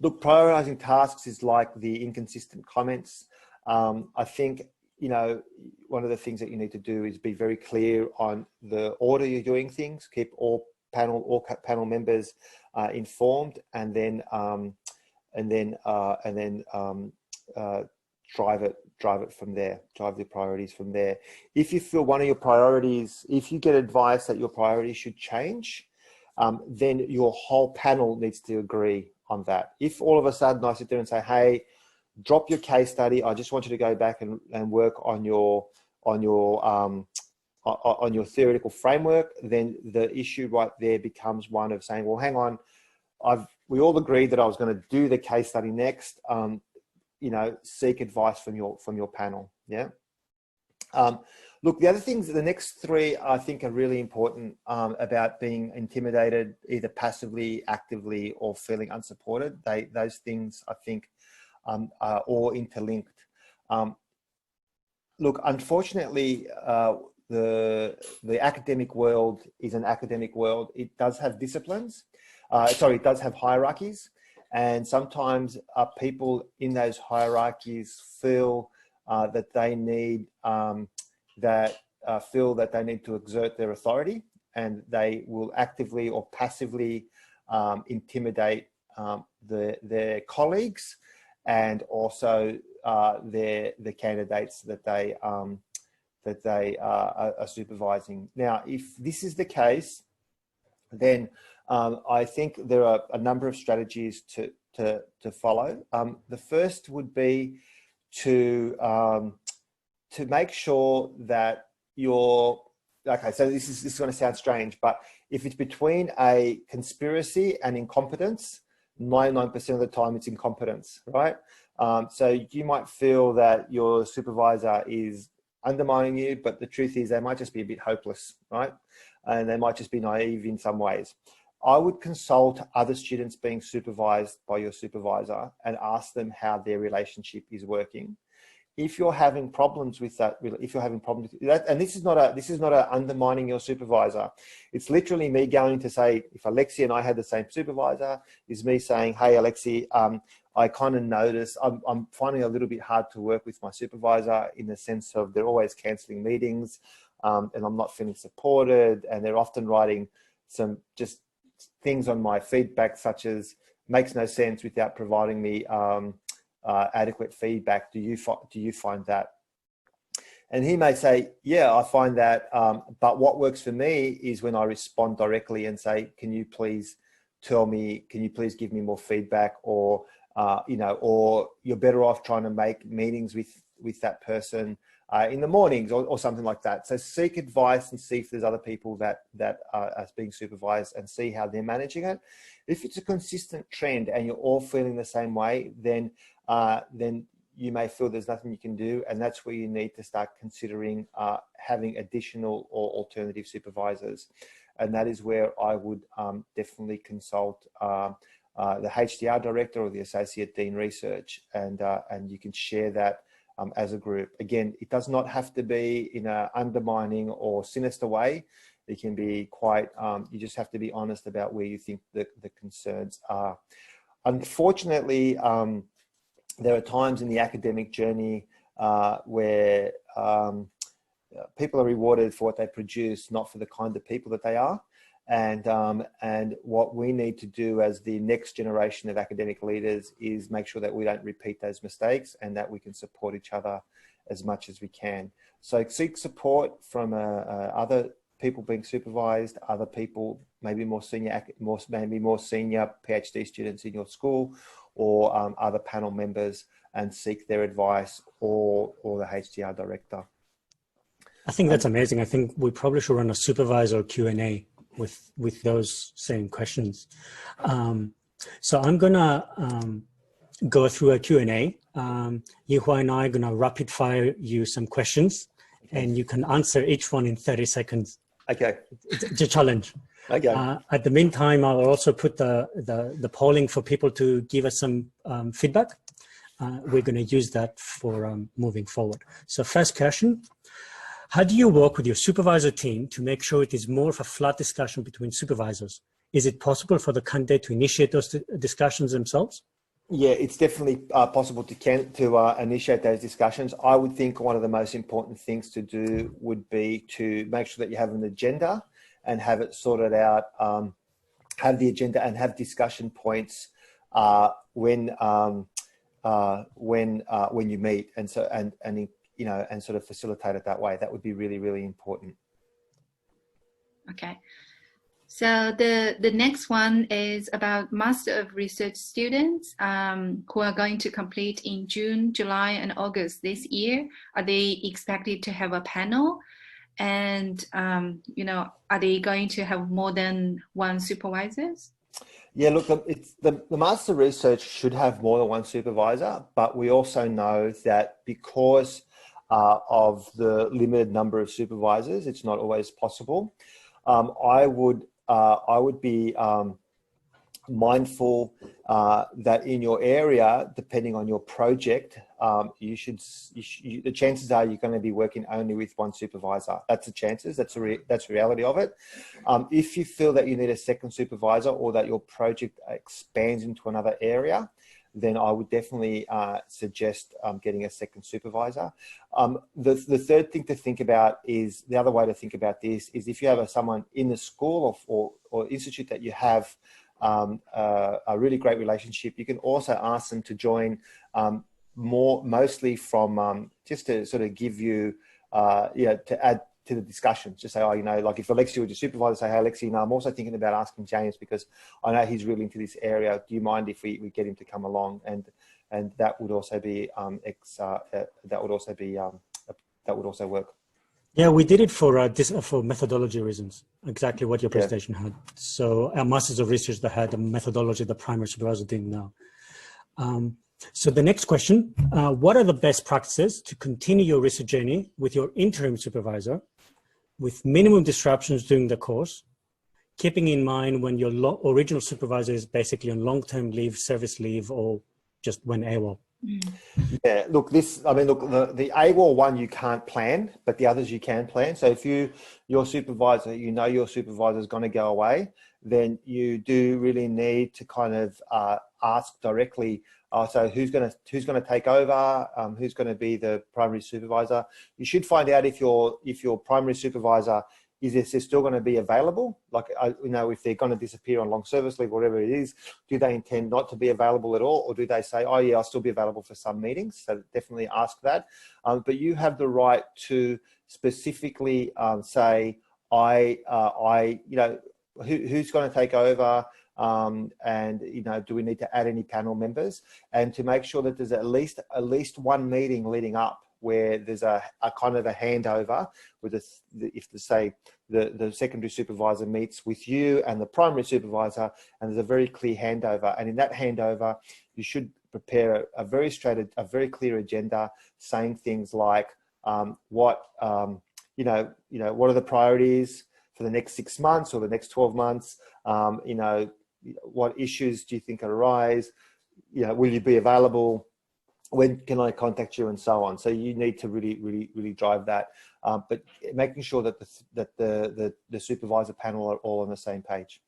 Look, prioritizing tasks is like the inconsistent comments. I think, one of the things that you need to do is be very clear on the order you're doing things, keep all panel members informed, and then drive it from there, drive the priorities from there. If you feel one of your priorities, if you get advice that your priorities should change, then your whole panel needs to agree on that. If all of a sudden I sit there and say, hey, drop your case study, I just want you to go back and work on your theoretical framework, then the issue right there becomes one of saying, well, hang on, we all agreed that I was going to do the case study next. Seek advice from your panel. Yeah. Look, the other things, the next three, I think are really important about being intimidated, either passively, actively, or feeling unsupported. Those things, I think, are all interlinked. Look, unfortunately, the academic world is an academic world. It does have disciplines. It does have hierarchies. And sometimes people in those hierarchies feel that they need to exert their authority, and they will actively or passively intimidate their colleagues and also the candidates that they are supervising. Now, if this is the case, then I think there are a number of strategies to follow. The first would be to make sure that you're okay, so this is going to sound strange, but if it's between a conspiracy and incompetence, 99% of the time it's incompetence, right? So you might feel that your supervisor is undermining you, but the truth is they might just be a bit hopeless, right? And they might just be naive in some ways. I would consult other students being supervised by your supervisor and ask them how their relationship is working. If you're having problems with that, if you're having problems with that, and this is not a undermining your supervisor. It's literally me going to say, if Alexi and I had the same supervisor, is me saying, hey, Alexi, I kind of notice I'm finding it a little bit hard to work with my supervisor in the sense of they're always cancelling meetings, and I'm not feeling supported, and they're often writing some just things on my feedback, such as makes no sense without providing me adequate feedback. Do you find that? And he may say, yeah, I find that, but what works for me is when I respond directly and say, can you please tell me, can you please give me more feedback, or you know, or you're better off trying to make meetings with that person in the mornings, or something like that. So seek advice and see if there's other people that are being supervised, and see how they're managing it. If it's a consistent trend and you're all feeling the same way, then you may feel there's nothing you can do, and that's where you need to start considering having additional or alternative supervisors. And that is where I would definitely consult the HDR director or the associate dean research, and you can share that as a group. Again, it does not have to be in an undermining or sinister way. It can be quite, you just have to be honest about where you think the concerns are. Unfortunately, there are times in the academic journey where people are rewarded for what they produce, not for the kind of people that they are. And what we need to do as the next generation of academic leaders is make sure that we don't repeat those mistakes, and that we can support each other as much as we can. So seek support from other people being supervised, other people, maybe more senior PhD students in your school, or other panel members, and seek their advice, or the HDR director. I think that's amazing. I think we probably should run a supervisor Q&A with those same questions. So I'm gonna go through a Q&A. Yihua and I are gonna rapid fire you some questions, and you can answer each one in 30 seconds. Okay. It's a challenge. Okay. At the meantime, I'll also put the polling for people to give us some feedback. We're gonna use that for moving forward. So first question. How do you work with your supervisor team to make sure it is more of a flat discussion between supervisors? Is it possible for the candidate to initiate those discussions themselves? Yeah, it's definitely possible to initiate those discussions. I would think one of the most important things to do would be to make sure that you have an agenda and have it sorted out, have the agenda and have discussion points when you meet, and so and you know, and sort of facilitate it that way. That would be really, really important. Okay. So the next one is about Master of Research students who are going to complete in June, July, and August this year. Are they expected to have a panel? And, you know, are they going to have more than one supervisors? Yeah, look, the Master of Research should have more than one supervisor, but we also know that because of the limited number of supervisors, it's not always possible. I would be mindful that in your area, depending on your project, the chances are you're going to be working only with one supervisor. That's the chances. That's the reality of it. If you feel that you need a second supervisor, or that your project expands into another area, then I would definitely suggest getting a second supervisor. The third thing to think about is, the other way to think about this is, if you have someone in the school or institute that you have a really great relationship, you can also ask them to join mostly from just to sort of give you, to add to the discussions. Just say, oh, you know, like if Alexi were your supervisor, say, hey, Alexi, you know, I'm also thinking about asking James because I know he's really into this area. Do you mind if we get him to come along? And that would also be that would also work. Yeah, we did it for methodology reasons, exactly what your Yeah. presentation had. So our Masters of Research that had a methodology the primary supervisor didn't know. So the next question, what are the best practices to continue your research journey with your interim supervisor with minimum disruptions during the course, keeping in mind when your original supervisor is basically on long-term leave, service leave, or just when AWOL? Yeah, look, the AWOL one you can't plan, but the others you can plan. So if your supervisor, your supervisor is going to go away, then you do really need to kind of ask directly. So who's going to take over? Who's going to be the primary supervisor? You should find out if your primary supervisor is still going to be available. Like if they're going to disappear on long service leave, whatever it is, do they intend not to be available at all, or do they say, oh yeah, I'll still be available for some meetings? So definitely ask that. But you have the right to specifically say, who's going to take over. And do we need to add any panel members, and to make sure that there's at least one meeting leading up where there's a kind of a handover with the secondary supervisor meets with you and the primary supervisor, and there's a very clear handover. And in that handover, you should prepare a very clear agenda, saying things like what are the priorities for the next 6 months or the next 12 months. What issues do you think arise? Will you be available? When can I contact you, and so on. So you need to really drive that, but making sure that the supervisor panel are all on the same page.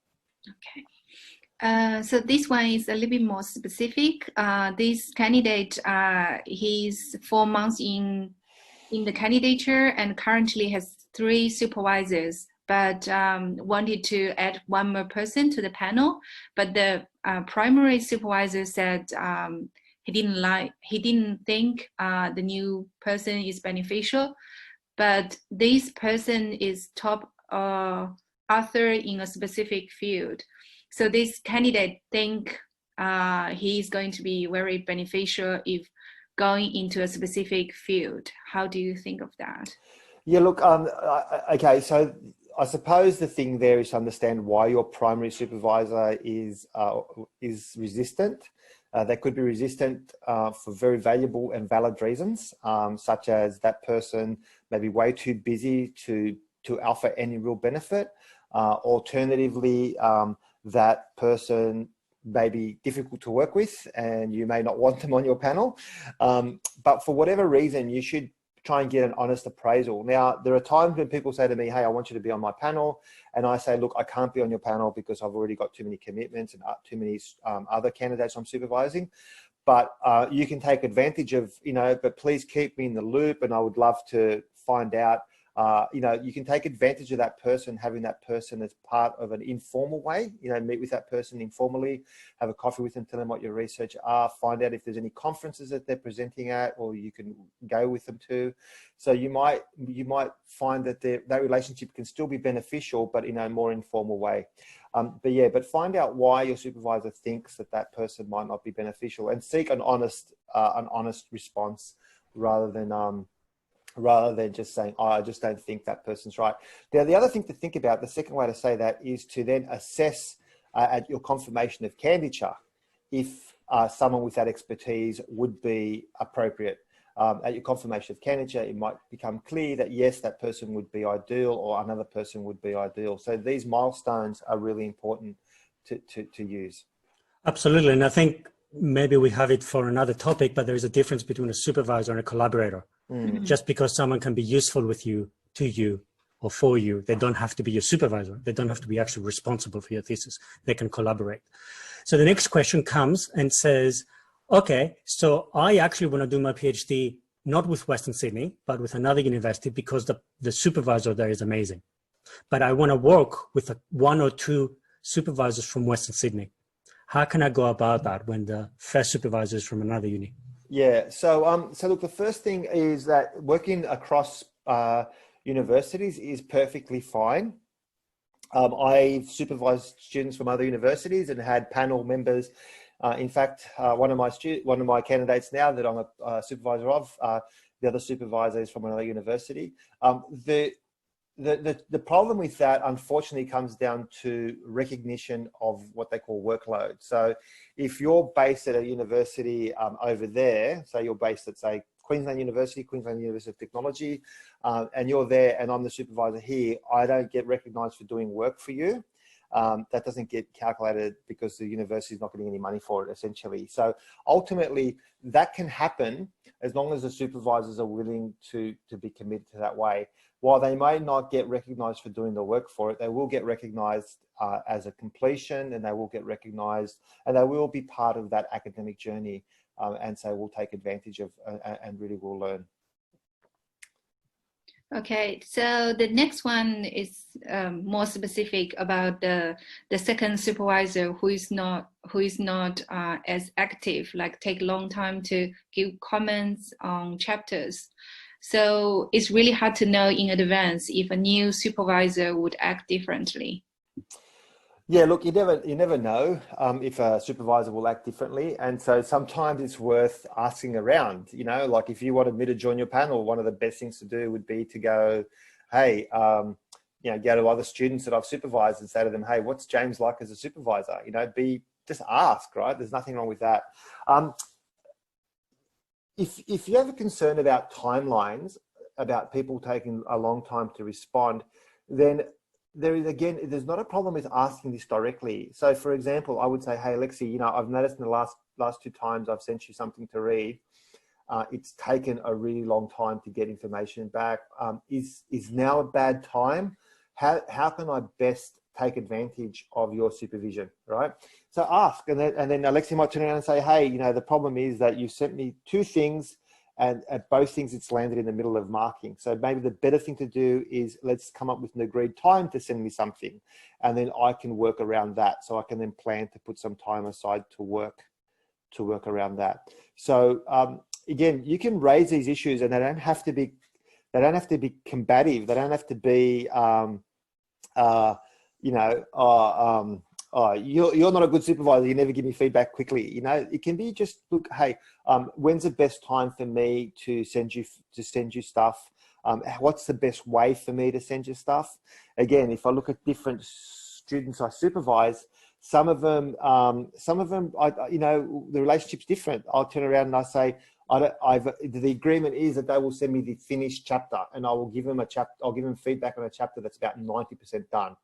Okay. So this one is a little bit more specific. This candidate, he's 4 months in the candidature and currently has 3 supervisors, but wanted to add 1 more person to the panel. But the primary supervisor said he didn't think the new person is beneficial, but this person is top author in a specific field. So this candidate think he's going to be very beneficial if going into a specific field. How do you think of that? Yeah, look, okay, so I suppose the thing there is to understand why your primary supervisor is resistant. They could be resistant for very valuable and valid reasons, such as that person may be way too busy to offer any real benefit. Alternatively, that person may be difficult to work with and you may not want them on your panel. But for whatever reason, you should try and get an honest appraisal. Now, there are times when people say to me, hey, I want you to be on my panel. And I say, look, I can't be on your panel because I've already got too many commitments and too many other candidates I'm supervising. But you can take advantage of, but please keep me in the loop, and I would love to find out, you can take advantage of that person, having that person as part of an informal way, meet with that person informally, have a coffee with them, tell them what your research are, find out if there's any conferences that they're presenting at, or you can go with them to. So you might find that that relationship can still be beneficial, but in a more informal way. But find out why your supervisor thinks that person might not be beneficial, and seek an honest response rather than just saying, oh, I just don't think that person's right. Now, the other thing to think about, the second way to say that, is to then assess at your confirmation of candidature if someone with that expertise would be appropriate. At your confirmation of candidature, it might become clear that yes, that person would be ideal, or another person would be ideal. So these milestones are really important to use. Absolutely. And I think maybe we have it for another topic, but there is a difference between a supervisor and a collaborator. Just because someone can be useful to you or for you, they don't have to be your supervisor. They don't have to be actually responsible for your thesis. They can collaborate. So the next question comes and says, okay, so I actually want to do my PhD not with Western Sydney, but with another university because the supervisor there is amazing. But I want to work with 1 or 2 supervisors from Western Sydney. How can I go about that when the first supervisor is from another uni? Yeah, so look, the first thing is that working across universities is perfectly fine. I've supervised students from other universities and had panel members. In fact, one of my candidates now that I'm a supervisor of the other supervisor is from another university. The problem with that, unfortunately, comes down to recognition of what they call workload. So if you're based at a university over there, so you're based at, say, Queensland University of Technology, and you're there and I'm the supervisor here, I don't get recognised for doing work for you. That doesn't get calculated because the university is not getting any money for it, essentially. So ultimately, that can happen as long as the supervisors are willing to be committed to that way. While they may not get recognised for doing the work for it, they will get recognised as a completion, and they will get recognised, and they will be part of that academic journey, and so we'll take advantage of and really will learn. Okay, so the next one is more specific about the second supervisor who is not as active, like take a long time to give comments on chapters. So it's really hard to know in advance if a new supervisor would act differently. Yeah, look, you never know if a supervisor will act differently, and so sometimes it's worth asking around. You know, like if you wanted me to join your panel, one of the best things to do would be to go, hey, you know, go to other students that I've supervised and say to them, hey, what's James like as a supervisor? You know, just ask, right? There's nothing wrong with that. If you have a concern about timelines, about people taking a long time to respond, then there's not a problem with asking this directly. So for example, I would say, hey, Lexi, you know, I've noticed in the last 2 times I've sent you something to read, it's taken a really long time to get information back. Is now a bad time? How can I best take advantage of your supervision, right? So ask, and then Alexi might turn around and say, hey, you know, the problem is that you sent me 2 things, and at both things it's landed in the middle of marking. So maybe the better thing to do is let's come up with an agreed time to send me something, and then I can work around that. So I can then plan to put some time aside to work around that. So again, you can raise these issues, and they don't have to be combative. They don't have to be you know, you're not a good supervisor, you never give me feedback quickly. You know, it can be just, look, hey, when's the best time for me to send you stuff? What's the best way for me to send you stuff? Again, if I look at different students I supervise, some of them, you know, the relationship's different. I'll turn around and I say, the agreement is that they will send me the finished chapter, and I will give them I'll give them feedback on a chapter that's about 90% done.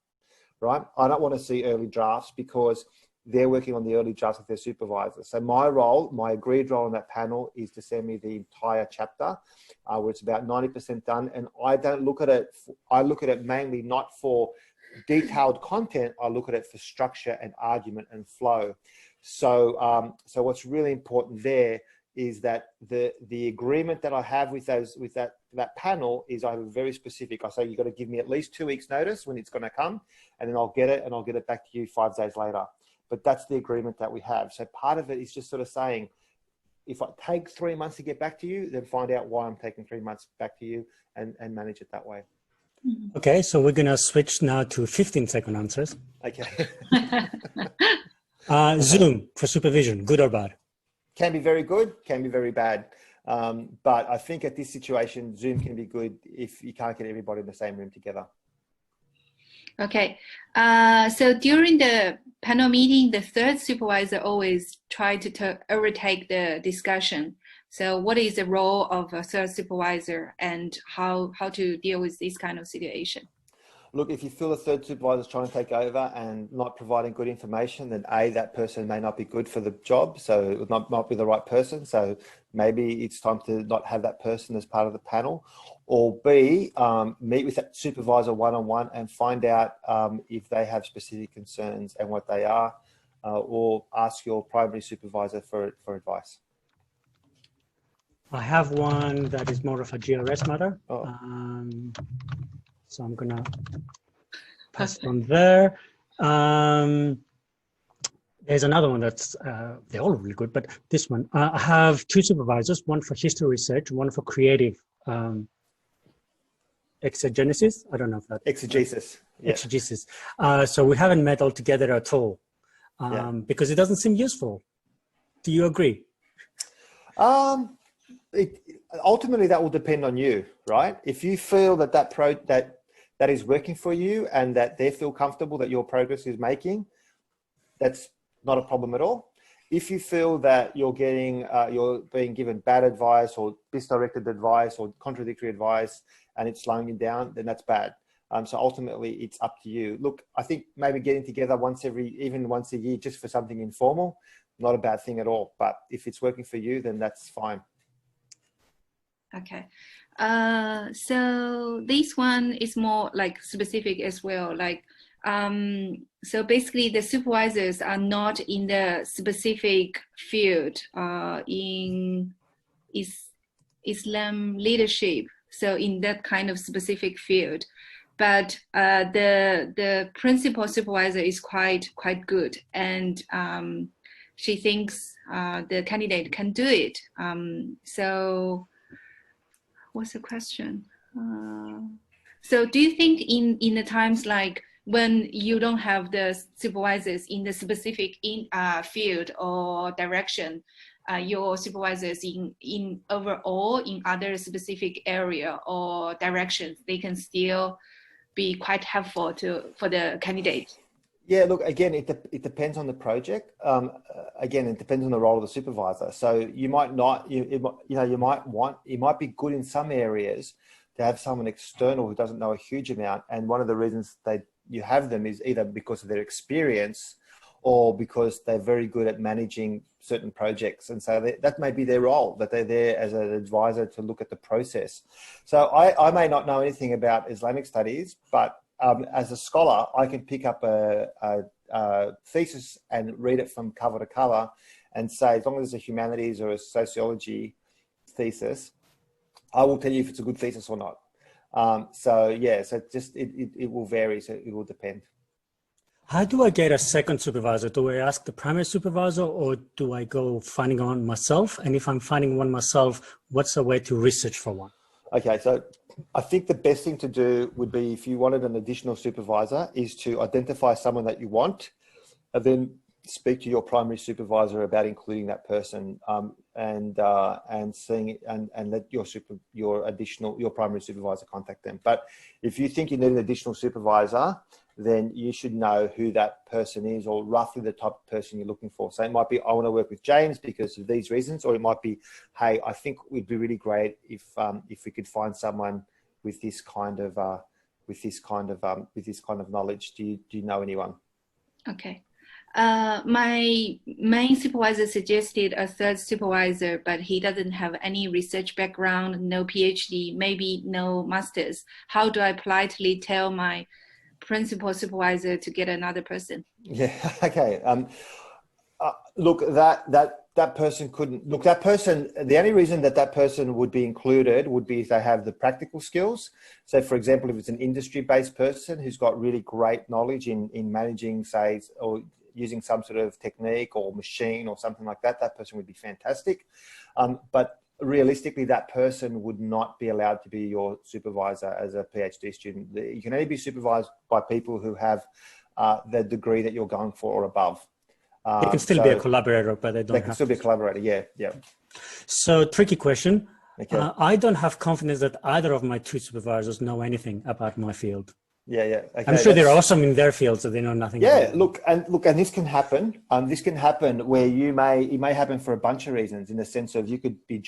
Right? I don't want to see early drafts because they're working on the early drafts with their supervisor. So my agreed role on that panel is to send me the entire chapter, where it's about 90% done. And I don't look at it, I look at it mainly not for detailed content, I look at it for structure and argument and flow. So, so what's really important there is that the agreement that I have with that panel is I have a very specific. I say you've got to give me at least 2 weeks notice when it's going to come, and then I'll get it, and I'll get it back to you 5 days later. But that's the agreement that we have. So part of it is just sort of saying, if I take 3 months to get back to you, then find out why I'm taking 3 months back to you, and manage it that way. Okay, so we're going to switch now to 15-second answers. Okay. Zoom for supervision, good or bad? Can be very good, can be very bad. But I think at this situation, Zoom can be good if you can't get everybody in the same room together. Okay, so during the panel meeting, the third supervisor always tried to overtake the discussion. So what is the role of a third supervisor, and how to deal with this kind of situation? Look, if you feel a third supervisor is trying to take over and not providing good information, then A, that person may not be good for the job, so it would not be the right person. So maybe it's time to not have that person as part of the panel. Or B, meet with that supervisor one-on-one and find out if they have specific concerns and what they are, or ask your primary supervisor for advice. I have one that is more of a GRS matter. Oh. So I'm gonna pass on there. There's another one that's, they're all really good, but this one, I have 2 supervisors, one for history research, one for creative exegesis. I don't know if that. Exegesis. Yeah. Exegesis. So we haven't met all together at all because it doesn't seem useful. Do you agree? Ultimately, that will depend on you, right? If you feel that that is working for you and that they feel comfortable that your progress is making, that's not a problem at all. If you feel that you're being given bad advice or misdirected advice or contradictory advice and it's slowing you down, then that's bad. So ultimately, it's up to you. Look, I think maybe getting together even once a year, just for something informal, not a bad thing at all. But if it's working for you, then that's fine. Okay. So this one is more like specific as well. Like, so basically the supervisors are not in the specific field in Islam leadership. So in that kind of specific field, but the principal supervisor is quite good, and she thinks the candidate can do it. So what's the question? So do you think in the times like when you don't have the supervisors in the specific field or direction, your supervisors in overall in other specific area or directions, they can still be quite helpful for the candidate? Yeah, look, again, it depends on the project. Again, it depends on the role of the supervisor. So you might not, it might be good in some areas to have someone external who doesn't know a huge amount. And one of the reasons you have them is either because of their experience or because they're very good at managing certain projects. And so that may be their role, that they're there as an advisor to look at the process. So I may not know anything about Islamic studies, but as a scholar, I can pick up a thesis and read it from cover to cover and say, as long as it's a humanities or a sociology thesis, I will tell you if it's a good thesis or not. So yeah, so it will vary, so it will depend. How do I get a second supervisor? Do I ask the primary supervisor or do I go finding one myself? And if I'm finding one myself, what's a way to research for one? Okay, so I think the best thing to do would be, if you wanted an additional supervisor, is to identify someone that you want and then speak to your primary supervisor about including that person, and seeing and let your primary supervisor contact them. But if you think you need an additional supervisor, then you should know who that person is or roughly the type of person you're looking for. So it might be, I want to work with James because of these reasons, or it might be, hey, I think it would be really great if we could find someone with this kind of knowledge. Do you know anyone? Okay. My main supervisor suggested a third supervisor, but he doesn't have any research background, no PhD, maybe no master's. How do I politely tell my principal supervisor to get another person? Yeah, okay. Look, that person couldn't, look, that person, the only reason that person would be included would be if they have the practical skills. So for example, if it's an industry-based person who's got really great knowledge in managing, say, or using some sort of technique or machine or something like that, that person would be fantastic. But realistically, that person would not be allowed to be your supervisor as a PhD student. You can only be supervised by people who have the degree that you're going for or above. They can still be a collaborator, but they can still be a collaborator. Yeah. So tricky question. Okay. I don't have confidence that either of my two supervisors know anything about my field. Yeah. Okay. I'm sure they're awesome in their field, so they know nothing. Yeah. Look, and this can happen. This can happen where it may happen for a bunch of reasons. In the sense of, you could be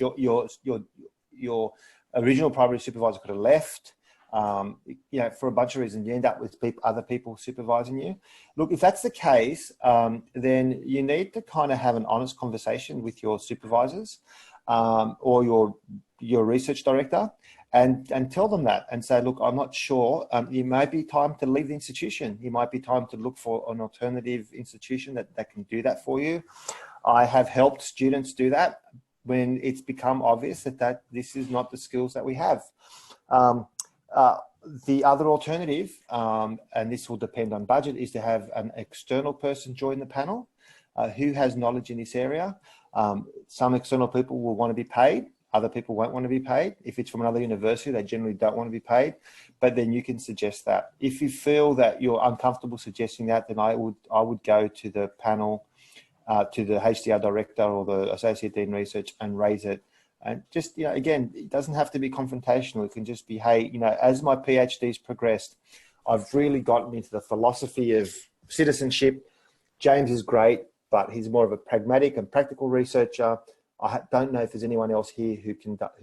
your original primary supervisor could have left. For a bunch of reasons, you end up with other people supervising you. Look, if that's the case, then you need to kind of have an honest conversation with your supervisors or your research director, and tell them that and say, look, I'm not sure. It might be time to leave the institution. It might be time to look for an alternative institution that can do that for you. I have helped students do that when it's become obvious that this is not the skills that we have. The other alternative, and this will depend on budget, is to have an external person join the panel who has knowledge in this area. Some external people will want to be paid. Other people won't want to be paid. If it's from another university, they generally don't want to be paid. But then you can suggest that. If you feel that you're uncomfortable suggesting that, then I would go to the panel, to the HDR director or the Associate Dean Research, and raise it And just, again, it doesn't have to be confrontational. It can just be, hey, as my PhD's progressed, I've really gotten into the philosophy of citizenship. James is great, but he's more of a pragmatic and practical researcher. I don't know if there's anyone else here who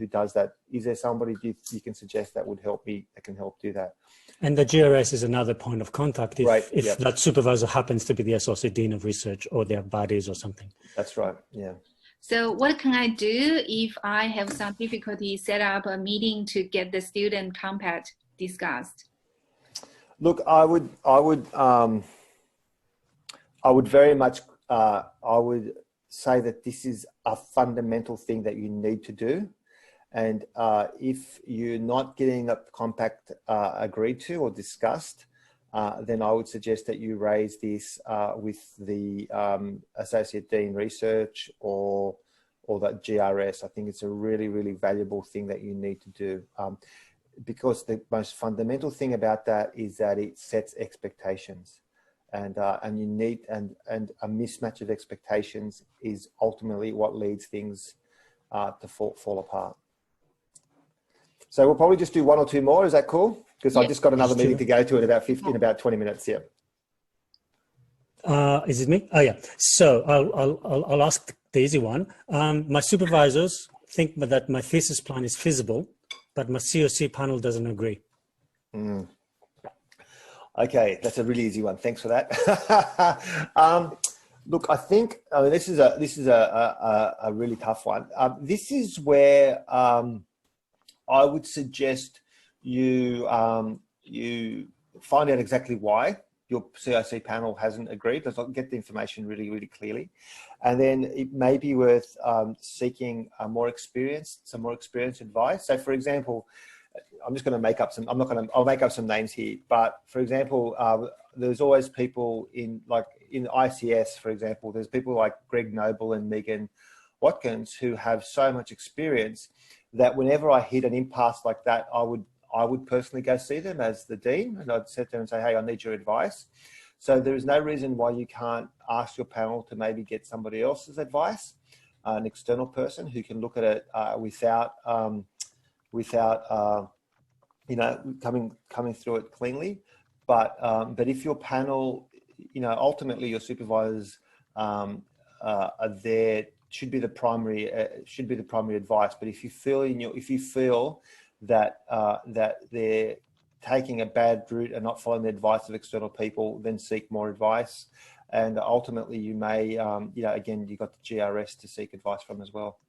does that. Is there somebody you can suggest that would help me, that can help do that? And the GRS is another point of contact if, right. if that supervisor happens to be the Associate Dean of Research or their buddies or something. That's right, yeah. So what can I do if I have some difficulty set up a meeting to get the student compact discussed? Look, I would very much, I would say that this is a fundamental thing that you need to do. And if you're not getting a compact agreed to or discussed, then I would suggest that you raise this with the Associate Dean Research or that GRS. I think it's a really, really valuable thing that you need to do. Because the most fundamental thing about that is that it sets expectations. And you need, and a mismatch of expectations is ultimately what leads things to fall apart. So we'll probably just do one or two more. Is that cool? Because I've just got another meeting to go to in about 20 minutes. Yeah. Is it me? Oh yeah. So I'll ask the easy one. My supervisors think that my thesis plan is feasible, but my COC panel doesn't agree. Okay, that's a really easy one. Thanks for that. Look, I think this is a really tough one. This is where I would suggest you find out exactly why your COC panel hasn't agreed. Let's get the information really, really clearly, and then it may be worth seeking some more experienced advice. So, for example, I'm just going to make up some. I'll make up some names here. But for example, there's always people in ICS, for example. There's people like Greg Noble and Megan Watkins who have so much experience that whenever I hit an impasse like that, I would personally go see them as the dean, and I'd sit there and say, hey, I need your advice. So there is no reason why you can't ask your panel to maybe get somebody else's advice, an external person who can look at it without coming through it cleanly. But if your panel, ultimately your supervisors are there, should be the primary advice. But if you feel that they're taking a bad route and not following the advice of external people, then seek more advice. And ultimately you may, again, you've got the GRS to seek advice from as well.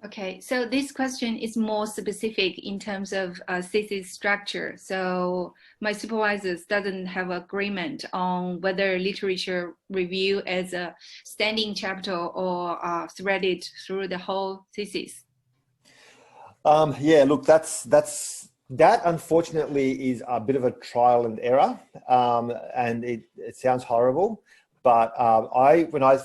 Okay, so this question is more specific in terms of thesis structure. So my supervisors doesn't have agreement on whether literature review as a standing chapter or threaded through the whole thesis. Yeah, look, that unfortunately is a bit of a trial and error, and it sounds horrible. But when I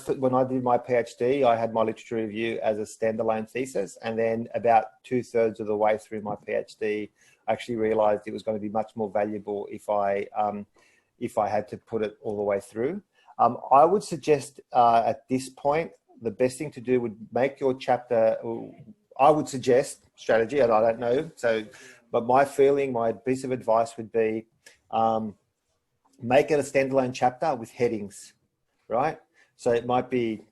did my PhD, I had my literature review as a standalone thesis, and then about 2/3 of the way through my PhD, I actually realised it was going to be much more valuable if I had to put it all the way through. I would suggest at this point the best thing to do would make your chapter. I would suggest strategy, and I don't know. So, but my piece of advice would be make it a standalone chapter with headings. Right, so it might be,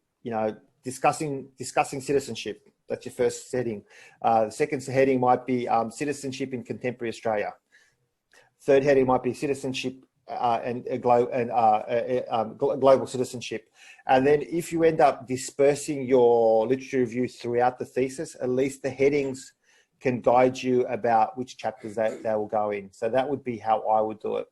discussing citizenship. That's your first heading. The second heading might be citizenship in contemporary Australia. Third heading might be citizenship and global citizenship. And then if you end up dispersing your literature review throughout the thesis, at least the headings can guide you about which chapters they will go in. So that would be how I would do it.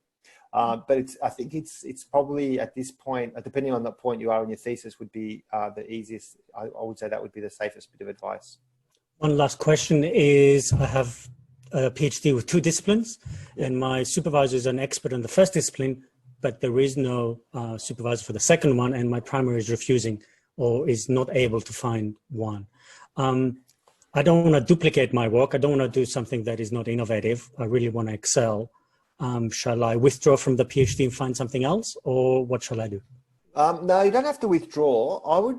But I think it's probably at this point, depending on the point you are in your thesis, would be the easiest. I would say that would be the safest bit of advice. One last question is, I have a PhD with 2 disciplines, and my supervisor is an expert in the first discipline, but there is no supervisor for the second one, and my primary is refusing or is not able to find one. I don't want to duplicate my work. I don't want to do something that is not innovative. I really want to excel. Shall I withdraw from the PhD and find something else, or what shall I do? No, you don't have to withdraw. I would,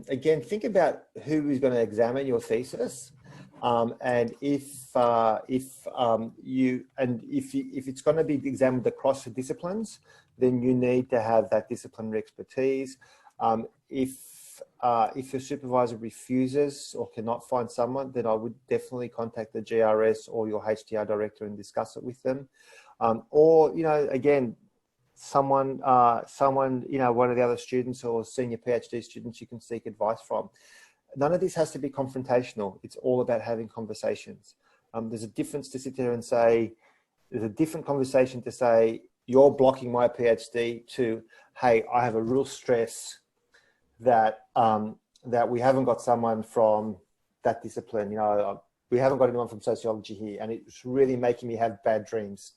again, think about who is going to examine your thesis. And if it's going to be examined across the disciplines, then you need to have that disciplinary expertise. If your supervisor refuses or cannot find someone, then I would definitely contact the GRS or your HDR director and discuss it with them. Or, you know, again, someone, you know, one of the other students or senior PhD students you can seek advice from. None of this has to be confrontational. It's all about having conversations. There's a difference to sit there and say, there's a different conversation to say, you're blocking my PhD, to, hey, I have a real stress that, that we haven't got someone from that discipline. You know, we haven't got anyone from sociology here, and it's really making me have bad dreams.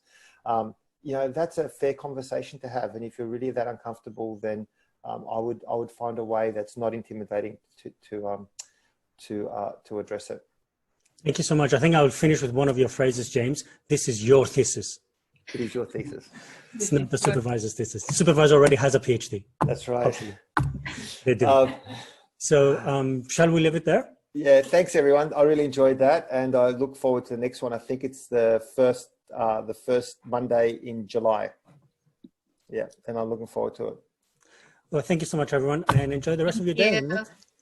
You know, that's a fair conversation to have. And if you're really that uncomfortable, then I would find a way that's not intimidating to address it. Thank you so much. I think I will finish with one of your phrases, James. This is your thesis. It is your thesis. It's not the supervisor's thesis. The supervisor already has a PhD. That's right. Hopefully. They do. So shall we leave it there? Yeah, thanks everyone. I really enjoyed that, and I look forward to the next one. I think it's the first Monday in July. Yeah, and I'm looking forward to it. Well, thank you so much, everyone, and enjoy the rest of your day.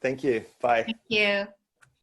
Thank you. Bye. Thank you.